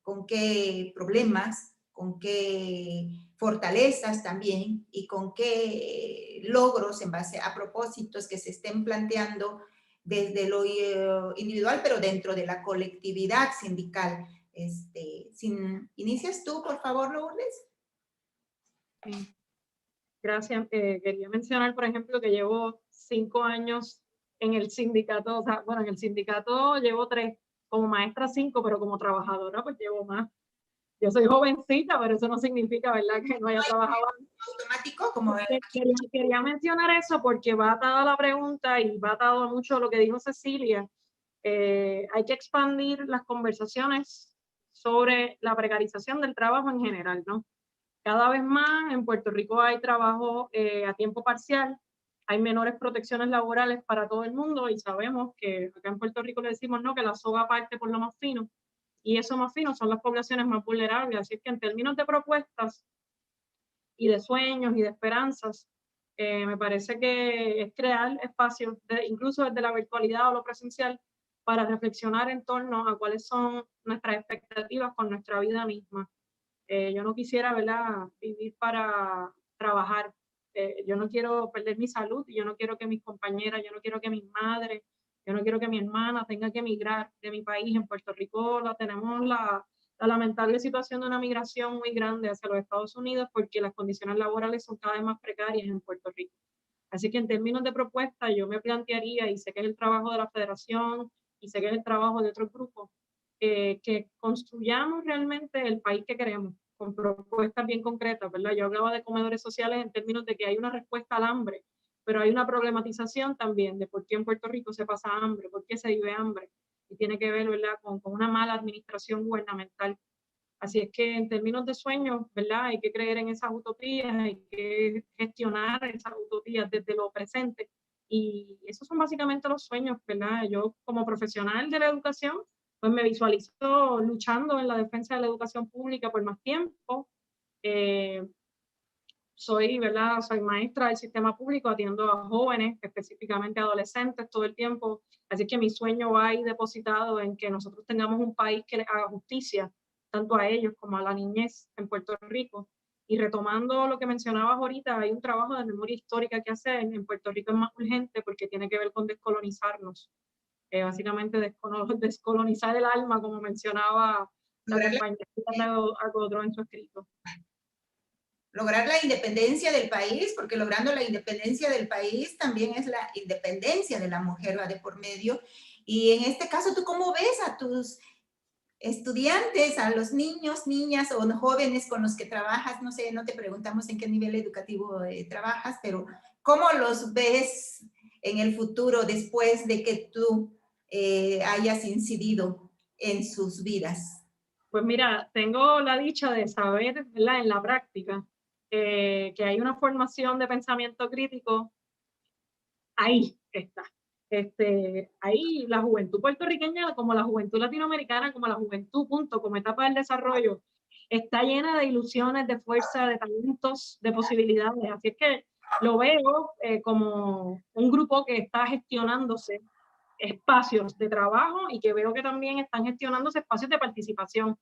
Speaker 2: ¿Con qué problemas? ¿Con qué fortalezas también? ¿Y con qué logros en base a propósitos que se estén planteando desde lo individual, pero dentro de la colectividad sindical? ¿Inicias tú, por favor, Lourdes?
Speaker 4: Sí. Gracias. Quería mencionar, por ejemplo, que llevo 5 años en el sindicato, o sea, bueno, en el sindicato llevo 3, como maestra 5, pero como trabajadora pues llevo más. Yo soy jovencita, pero eso no significa, ¿verdad?, que no haya trabajado
Speaker 2: automático, como
Speaker 4: quería mencionar eso porque va atado a la pregunta y va atado a mucho lo que dijo Cecilia. Hay que expandir las conversaciones sobre la precarización del trabajo en general, ¿no? Cada vez más en Puerto Rico hay trabajo a tiempo parcial, hay menores protecciones laborales para todo el mundo y sabemos que acá en Puerto Rico le decimos, ¿no?, que la soga parte por lo más fino. y eso más fino son las poblaciones más vulnerables. Así que en términos de propuestas y de sueños y de esperanzas, me parece que es crear espacios, incluso desde la virtualidad o lo presencial, para reflexionar en torno a cuáles son nuestras expectativas con nuestra vida misma. Yo no quisiera, ¿verdad?, vivir para trabajar. Yo no quiero perder mi salud, yo no quiero que mis compañeras, yo no quiero que mis madres, yo no quiero que mi hermana tenga que emigrar de mi país. En Puerto Rico tenemos la lamentable situación de una migración muy grande hacia los Estados Unidos porque las condiciones laborales son cada vez más precarias en Puerto Rico. Así que en términos de propuesta, yo me plantearía, y sé que es el trabajo de la federación, y sé que es el trabajo de otros grupos, que construyamos realmente el país que queremos, con propuestas bien concretas, ¿verdad? Yo hablaba de comedores sociales en términos de que hay una respuesta al hambre, pero hay una problematización también de por qué en Puerto Rico se pasa hambre, por qué se vive hambre, y tiene que ver, ¿verdad?, con una mala administración gubernamental. Así es que en términos de sueños, ¿verdad?, hay que creer en esas utopías, hay que gestionar esas utopías desde lo presente, y esos son básicamente los sueños, ¿verdad? Yo como profesional de la educación, pues me visualizo luchando en la defensa de la educación pública por más tiempo. ¿Verdad? Soy maestra del sistema público, atiendo a jóvenes, específicamente adolescentes todo el tiempo, así que mi sueño va ahí depositado en que nosotros tengamos un país que les haga justicia, tanto a ellos como a la niñez en Puerto Rico. Y retomando lo que mencionabas ahorita, hay un trabajo de memoria histórica que hacer en Puerto Rico, es más urgente porque tiene que ver con descolonizarnos, básicamente descolonizar el alma, como mencionaba la compañera Algodrón en su escrito.
Speaker 2: Lograr la independencia del país, porque logrando la independencia del país también es la independencia de la mujer, va de por medio. Y en este caso, ¿tú cómo ves a tus estudiantes, a los niños, niñas o jóvenes con los que trabajas? No sé, no te preguntamos en qué nivel educativo trabajas, pero ¿cómo los ves en el futuro después de que tú hayas incidido en sus vidas?
Speaker 4: Pues mira, tengo la dicha de saber, ¿verdad?, en la práctica, que hay una formación de pensamiento crítico, ahí está. Ahí la juventud puertorriqueña, como la juventud latinoamericana, como la juventud, punto, como etapa del desarrollo, está llena de ilusiones, de fuerza, de talentos, de posibilidades. Así es que lo veo como un grupo que está gestionándose espacios de trabajo y que veo que también están gestionándose espacios de participación.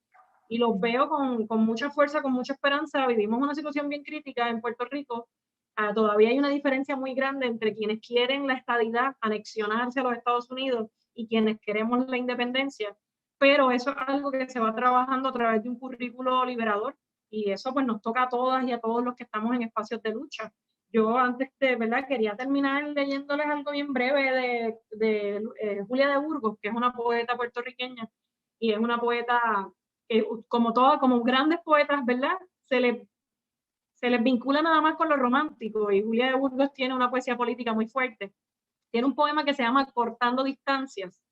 Speaker 4: Y los veo con mucha fuerza, con mucha esperanza. Vivimos una situación bien crítica en Puerto Rico. Todavía hay una diferencia muy grande entre quienes quieren la estadidad, anexionarse a los Estados Unidos, y quienes queremos la independencia. Pero eso es algo que se va trabajando a través de un currículo liberador, y eso pues nos toca a todas y a todos los que estamos en espacios de lucha. Yo antes de, ¿verdad?, quería terminar leyéndoles algo bien breve de Julia de Burgos, que es una poeta puertorriqueña, y es una poeta que, como todas, como grandes poetas, ¿verdad?, se les vincula nada más con lo romántico, y Julia de Burgos tiene una poesía política muy fuerte. Tiene un poema que se llama Cortando Distancias,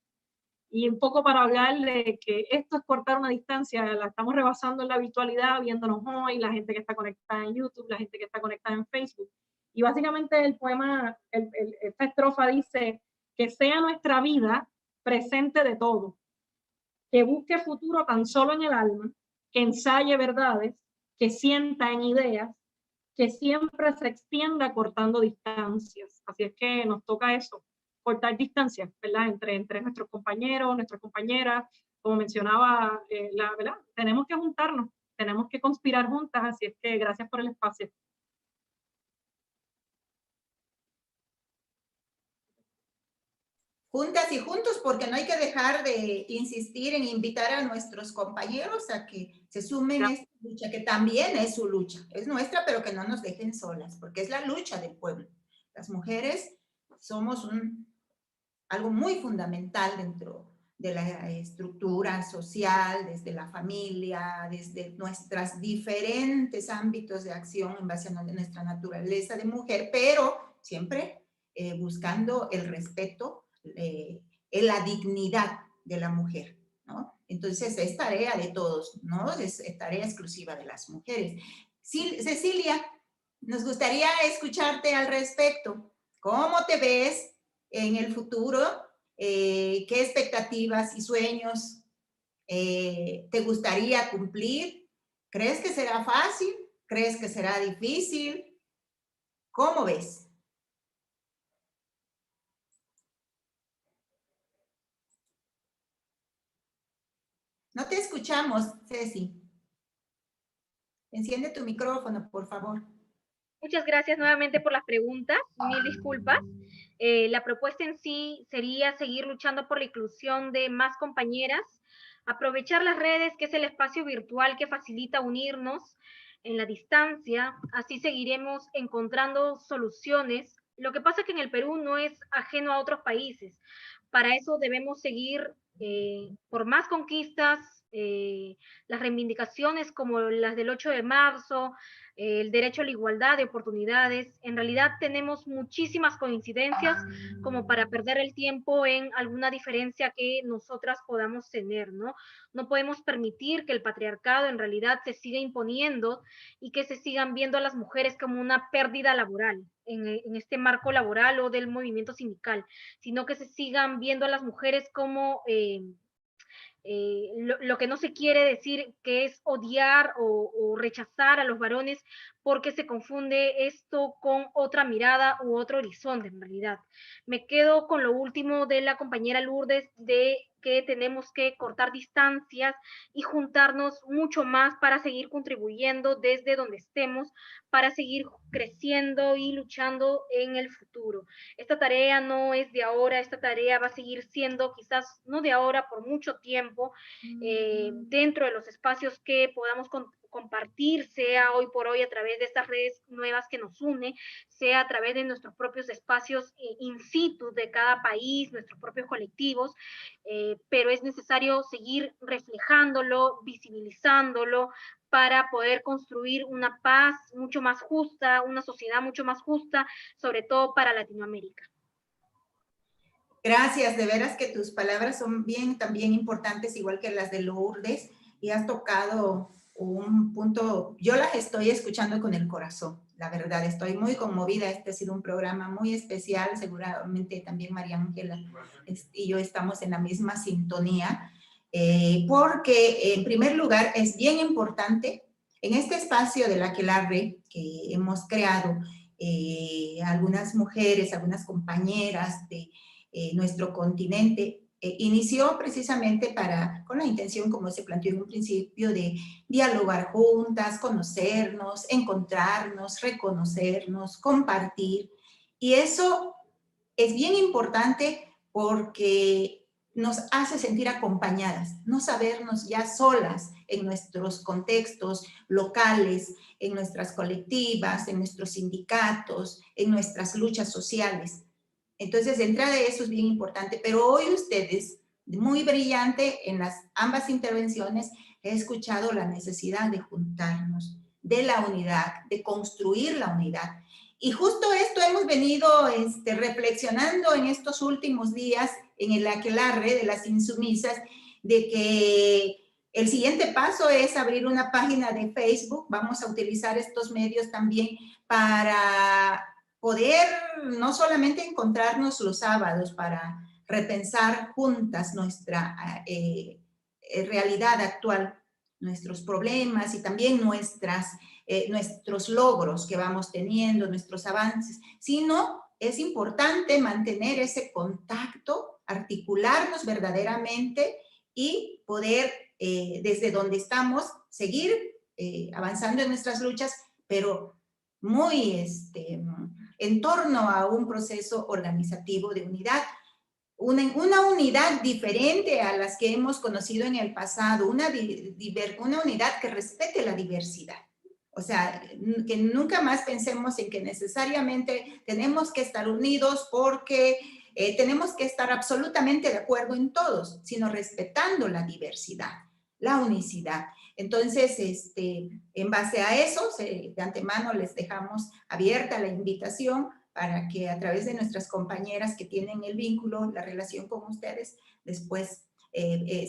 Speaker 4: y un poco para hablar de que esto es cortar una distancia, la estamos rebasando en la virtualidad, viéndonos hoy, la gente que está conectada en YouTube, la gente que está conectada en Facebook. Y básicamente el poema, esta estrofa dice: que sea nuestra vida presente de todo, que busque futuro tan solo en el alma, que ensaye verdades, que sienta en ideas, que siempre se extienda cortando distancias. Así es que nos toca eso, cortar distancias, ¿verdad?, entre nuestros compañeros, nuestras compañeras. Como mencionaba, ¿verdad?, tenemos que juntarnos, tenemos que conspirar juntas. Así es que gracias por el espacio.
Speaker 2: Juntas y juntos, porque no hay que dejar de insistir en invitar a nuestros compañeros a que se sumen a esta lucha, que también es su lucha, es nuestra, pero que no nos dejen solas, porque es la lucha del pueblo. Las mujeres somos algo muy fundamental dentro de la estructura social, desde la familia, desde nuestros diferentes ámbitos de acción en base a nuestra naturaleza de mujer, pero siempre buscando el respeto, la dignidad de la mujer, ¿no? Entonces es tarea de todos, no es tarea exclusiva de las mujeres. Cecilia, nos gustaría escucharte al respecto. ¿Cómo te ves en el futuro? ¿Qué expectativas y sueños te gustaría cumplir? ¿Crees que será fácil? ¿Crees que será difícil? ¿Cómo ves? No te escuchamos, Ceci. Enciende tu micrófono, por favor.
Speaker 5: Muchas gracias nuevamente por las preguntas. Mil disculpas. La propuesta en sí sería seguir luchando por la inclusión de más compañeras, aprovechar las redes, que es el espacio virtual que facilita unirnos en la distancia. Así seguiremos encontrando soluciones. Lo que pasa es que en el Perú no es ajeno a otros países. Para eso debemos seguir por más conquistas, las reivindicaciones como las del 8 de marzo, el derecho a la igualdad de oportunidades. En realidad tenemos muchísimas coincidencias como para perder el tiempo en alguna diferencia que nosotras podamos tener, ¿no? No podemos permitir que el patriarcado en realidad se siga imponiendo y que se sigan viendo a las mujeres como una pérdida laboral en este marco laboral o del movimiento sindical, sino que se sigan viendo a las mujeres como lo que no se quiere decir que es odiar o rechazar a los varones, porque se confunde esto con otra mirada u otro horizonte en realidad. Me quedo con lo último de la compañera Lourdes, de que tenemos que cortar distancias y juntarnos mucho más para seguir contribuyendo desde donde estemos, para seguir creciendo y luchando en el futuro. Esta tarea no es de ahora, esta tarea va a seguir siendo quizás no de ahora, por mucho tiempo, dentro de los espacios que podamos compartir, sea hoy por hoy a través de estas redes nuevas que nos une, sea a través de nuestros propios espacios in situ de cada país, nuestros propios colectivos, pero es necesario seguir reflejándolo, visibilizándolo, para poder construir una paz mucho más justa, una sociedad mucho más justa, sobre todo para Latinoamérica.
Speaker 2: Gracias, de veras que tus palabras son también importantes, igual que las de Lourdes, y has tocado un punto, yo las estoy escuchando con el corazón, la verdad, estoy muy conmovida. Este ha sido un programa muy especial, seguramente también María Ángela y yo estamos en la misma sintonía, porque en primer lugar es bien importante en este espacio de la Aquelarre que hemos creado, algunas mujeres, algunas compañeras de nuestro continente, inició precisamente con la intención, como se planteó en un principio, de dialogar juntas, conocernos, encontrarnos, reconocernos, compartir. Y eso es bien importante porque nos hace sentir acompañadas, no sabernos ya solas en nuestros contextos locales, en nuestras colectivas, en nuestros sindicatos, en nuestras luchas sociales. Entonces, de entrada eso es bien importante, pero hoy ustedes, muy brillante en ambas intervenciones, he escuchado la necesidad de juntarnos, de la unidad, de construir la unidad. Y justo esto hemos venido reflexionando en estos últimos días en el Aquelarre de las Insumisas, de que el siguiente paso es abrir una página de Facebook. Vamos a utilizar estos medios también para poder no solamente encontrarnos los sábados para repensar juntas nuestra realidad actual, nuestros problemas y también nuestros logros que vamos teniendo, nuestros avances, sino es importante mantener ese contacto, articularnos verdaderamente y poder desde donde estamos seguir avanzando en nuestras luchas, pero muy en torno a un proceso organizativo de unidad, una unidad diferente a las que hemos conocido en el pasado, una unidad que respete la diversidad. O sea, que nunca más pensemos en que necesariamente tenemos que estar unidos porque tenemos que estar absolutamente de acuerdo en todos, sino respetando la diversidad, la unicidad. Entonces, en base a eso, de antemano les dejamos abierta la invitación para que a través de nuestras compañeras que tienen el vínculo, la relación con ustedes, después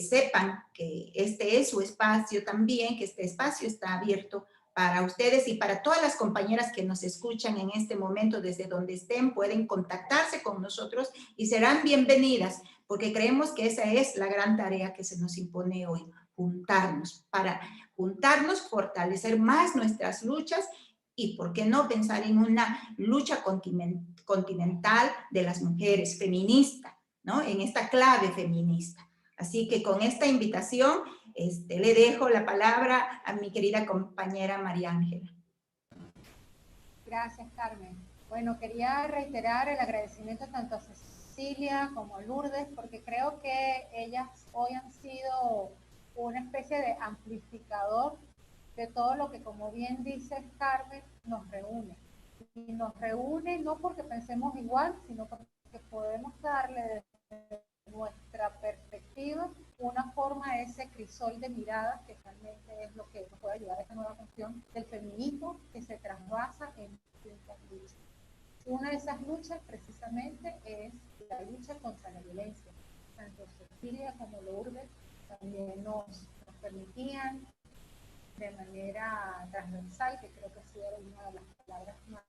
Speaker 2: sepan que este es su espacio también, que este espacio está abierto para ustedes y para todas las compañeras que nos escuchan en este momento, desde donde estén, pueden contactarse con nosotros y serán bienvenidas, porque creemos que esa es la gran tarea que se nos impone hoy, para juntarnos, fortalecer más nuestras luchas y, ¿por qué no pensar en una lucha continental de las mujeres, feminista, ¿no? En esta clave feminista. Así que con esta invitación le dejo la palabra a mi querida compañera María Ángela.
Speaker 3: Gracias, Carmen. Bueno, quería reiterar el agradecimiento tanto a Cecilia como a Lourdes, porque creo que ellas hoy han sido una especie de amplificador de todo lo que, como bien dice Carmen, nos reúne. Y nos reúne no porque pensemos igual, sino porque podemos darle desde nuestra perspectiva una forma a ese crisol de miradas que realmente es lo que nos puede ayudar a esta nueva función del feminismo que se trasvasa en distintas luchas. Una de esas luchas precisamente es la lucha contra la violencia. Tanto Cecilia como Lourdes también nos permitían de manera transversal, que creo que ha sido una de las palabras más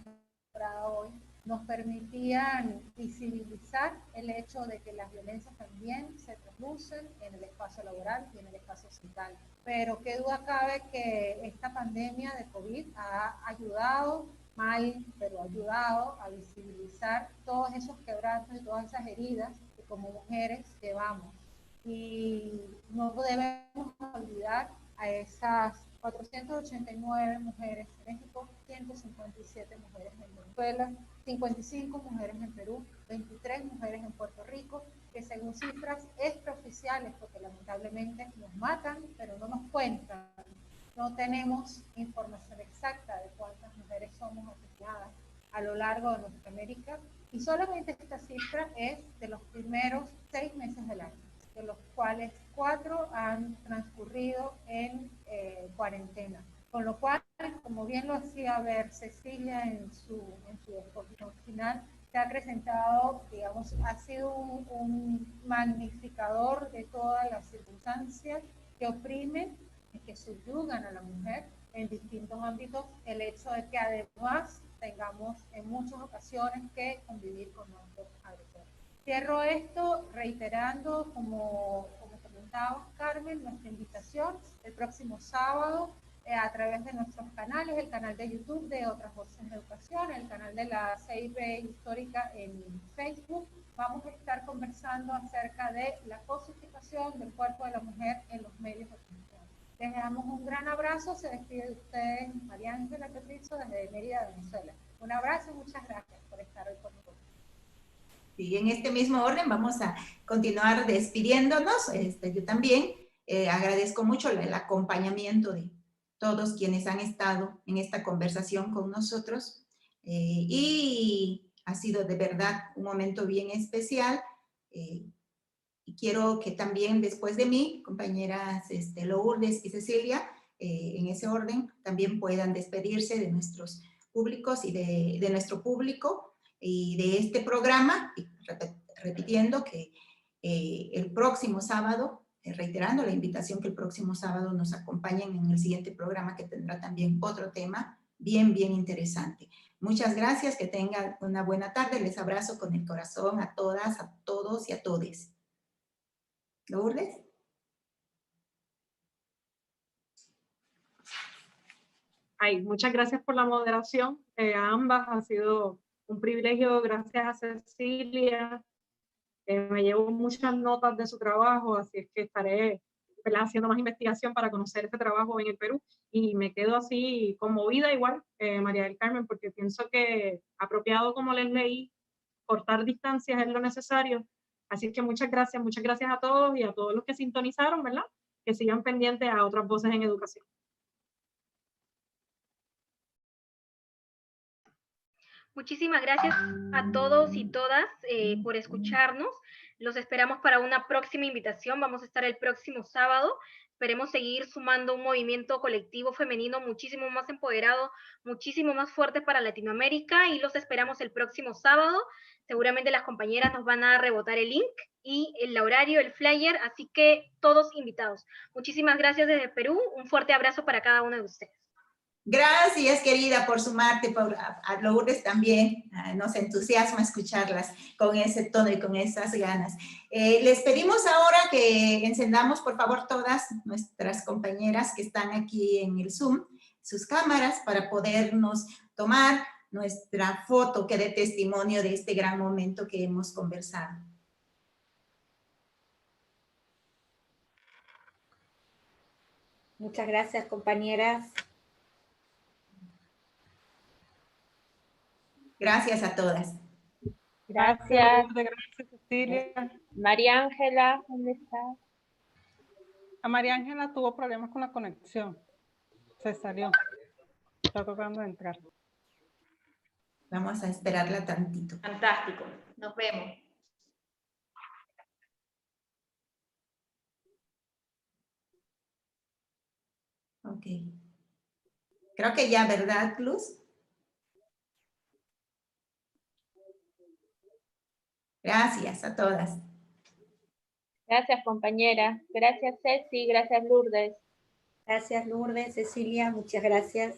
Speaker 3: nombradas hoy, nos permitían visibilizar el hecho de que las violencias también se traducen en el espacio laboral y en el espacio social. Pero qué duda cabe que esta pandemia de COVID ha ayudado, mal, pero ha ayudado a visibilizar todos esos quebrantos y todas esas heridas que como mujeres llevamos. Y no debemos olvidar a esas 489 mujeres en México, 157 mujeres en Venezuela, 55 mujeres en Perú, 23 mujeres en Puerto Rico, que según cifras extraoficiales, porque lamentablemente nos matan, pero no nos cuentan. No tenemos información exacta de cuántas mujeres somos asesinadas a lo largo de nuestra América, y solamente esta cifra es de los primeros 6 meses del año, de los cuales 4 han transcurrido en cuarentena. Con lo cual, como bien lo hacía ver Cecilia en su exposición final, se ha acrecentado, digamos, ha sido un magnificador de todas las circunstancias que oprimen y que subyugan a la mujer en distintos ámbitos, el hecho de que además tengamos en muchas ocasiones que convivir con nuestros agresores. Cierro esto reiterando, como comentaba Carmen, nuestra invitación el próximo sábado a través de nuestros canales, el canal de YouTube de Otras Voces de Educación, el canal de la CIB Histórica en Facebook. Vamos a estar conversando acerca de la cosificación del cuerpo de la mujer en los medios de comunicación. Les damos un gran abrazo. Se despide de ustedes María Ángela Petrizo desde Mérida, Venezuela. Un abrazo y muchas gracias por estar hoy con nosotros.
Speaker 2: Y en este mismo orden vamos a continuar despidiéndonos. Yo también agradezco mucho el acompañamiento de todos quienes han estado en esta conversación con nosotros. Y ha sido de verdad un momento bien especial. Y quiero que también después de mí, compañeras Lourdes y Cecilia, en ese orden, también puedan despedirse de nuestros públicos y de nuestro público y de este programa, repitiendo que el próximo sábado, reiterando la invitación que el próximo sábado nos acompañen en el siguiente programa que tendrá también otro tema bien interesante. Muchas gracias, que tengan una buena tarde. Les abrazo con el corazón a todas, a todos y a todes. Lourdes.
Speaker 4: Ay, muchas gracias por la moderación a ambas. Ha sido un privilegio, gracias a Cecilia. Me llevo muchas notas de su trabajo, así es que estaré haciendo más investigación para conocer este trabajo en el Perú, y me quedo así conmovida igual, María del Carmen, porque pienso que apropiado como les leí, cortar distancias es lo necesario. Así que muchas gracias a todos y a todos los que sintonizaron, ¿verdad? Que sigan pendientes a Otras Voces en Educación.
Speaker 5: Muchísimas gracias a todos y todas por escucharnos. Los esperamos para una próxima invitación. Vamos a estar el próximo sábado. Esperemos seguir sumando un movimiento colectivo femenino muchísimo más empoderado, muchísimo más fuerte para Latinoamérica, y los esperamos el próximo sábado. Seguramente las compañeras nos van a rebotar el link y el horario, el flyer, así que todos invitados. Muchísimas gracias desde Perú. Un fuerte abrazo para cada uno de ustedes.
Speaker 2: Gracias, querida, por sumarte, a Lourdes también. Nos entusiasma escucharlas con ese tono y con esas ganas. Les pedimos ahora que encendamos, por favor, todas nuestras compañeras que están aquí en el Zoom, sus cámaras, para podernos tomar nuestra foto que dé testimonio de este gran momento que hemos conversado.
Speaker 6: Muchas gracias, compañeras.
Speaker 2: Gracias a todas.
Speaker 7: Gracias.
Speaker 1: Gracias, Cecilia.
Speaker 7: María Ángela, ¿dónde estás?
Speaker 1: A María Ángela tuvo problemas con la conexión. Se salió. Está tocando entrar.
Speaker 2: Vamos a esperarla tantito.
Speaker 5: Fantástico. Nos vemos.
Speaker 2: Ok. Creo que ya, ¿verdad, Luz? Gracias a todas.
Speaker 7: Gracias, compañera. Gracias, Ceci. Gracias, Lourdes.
Speaker 6: Gracias, Lourdes, Cecilia, muchas gracias.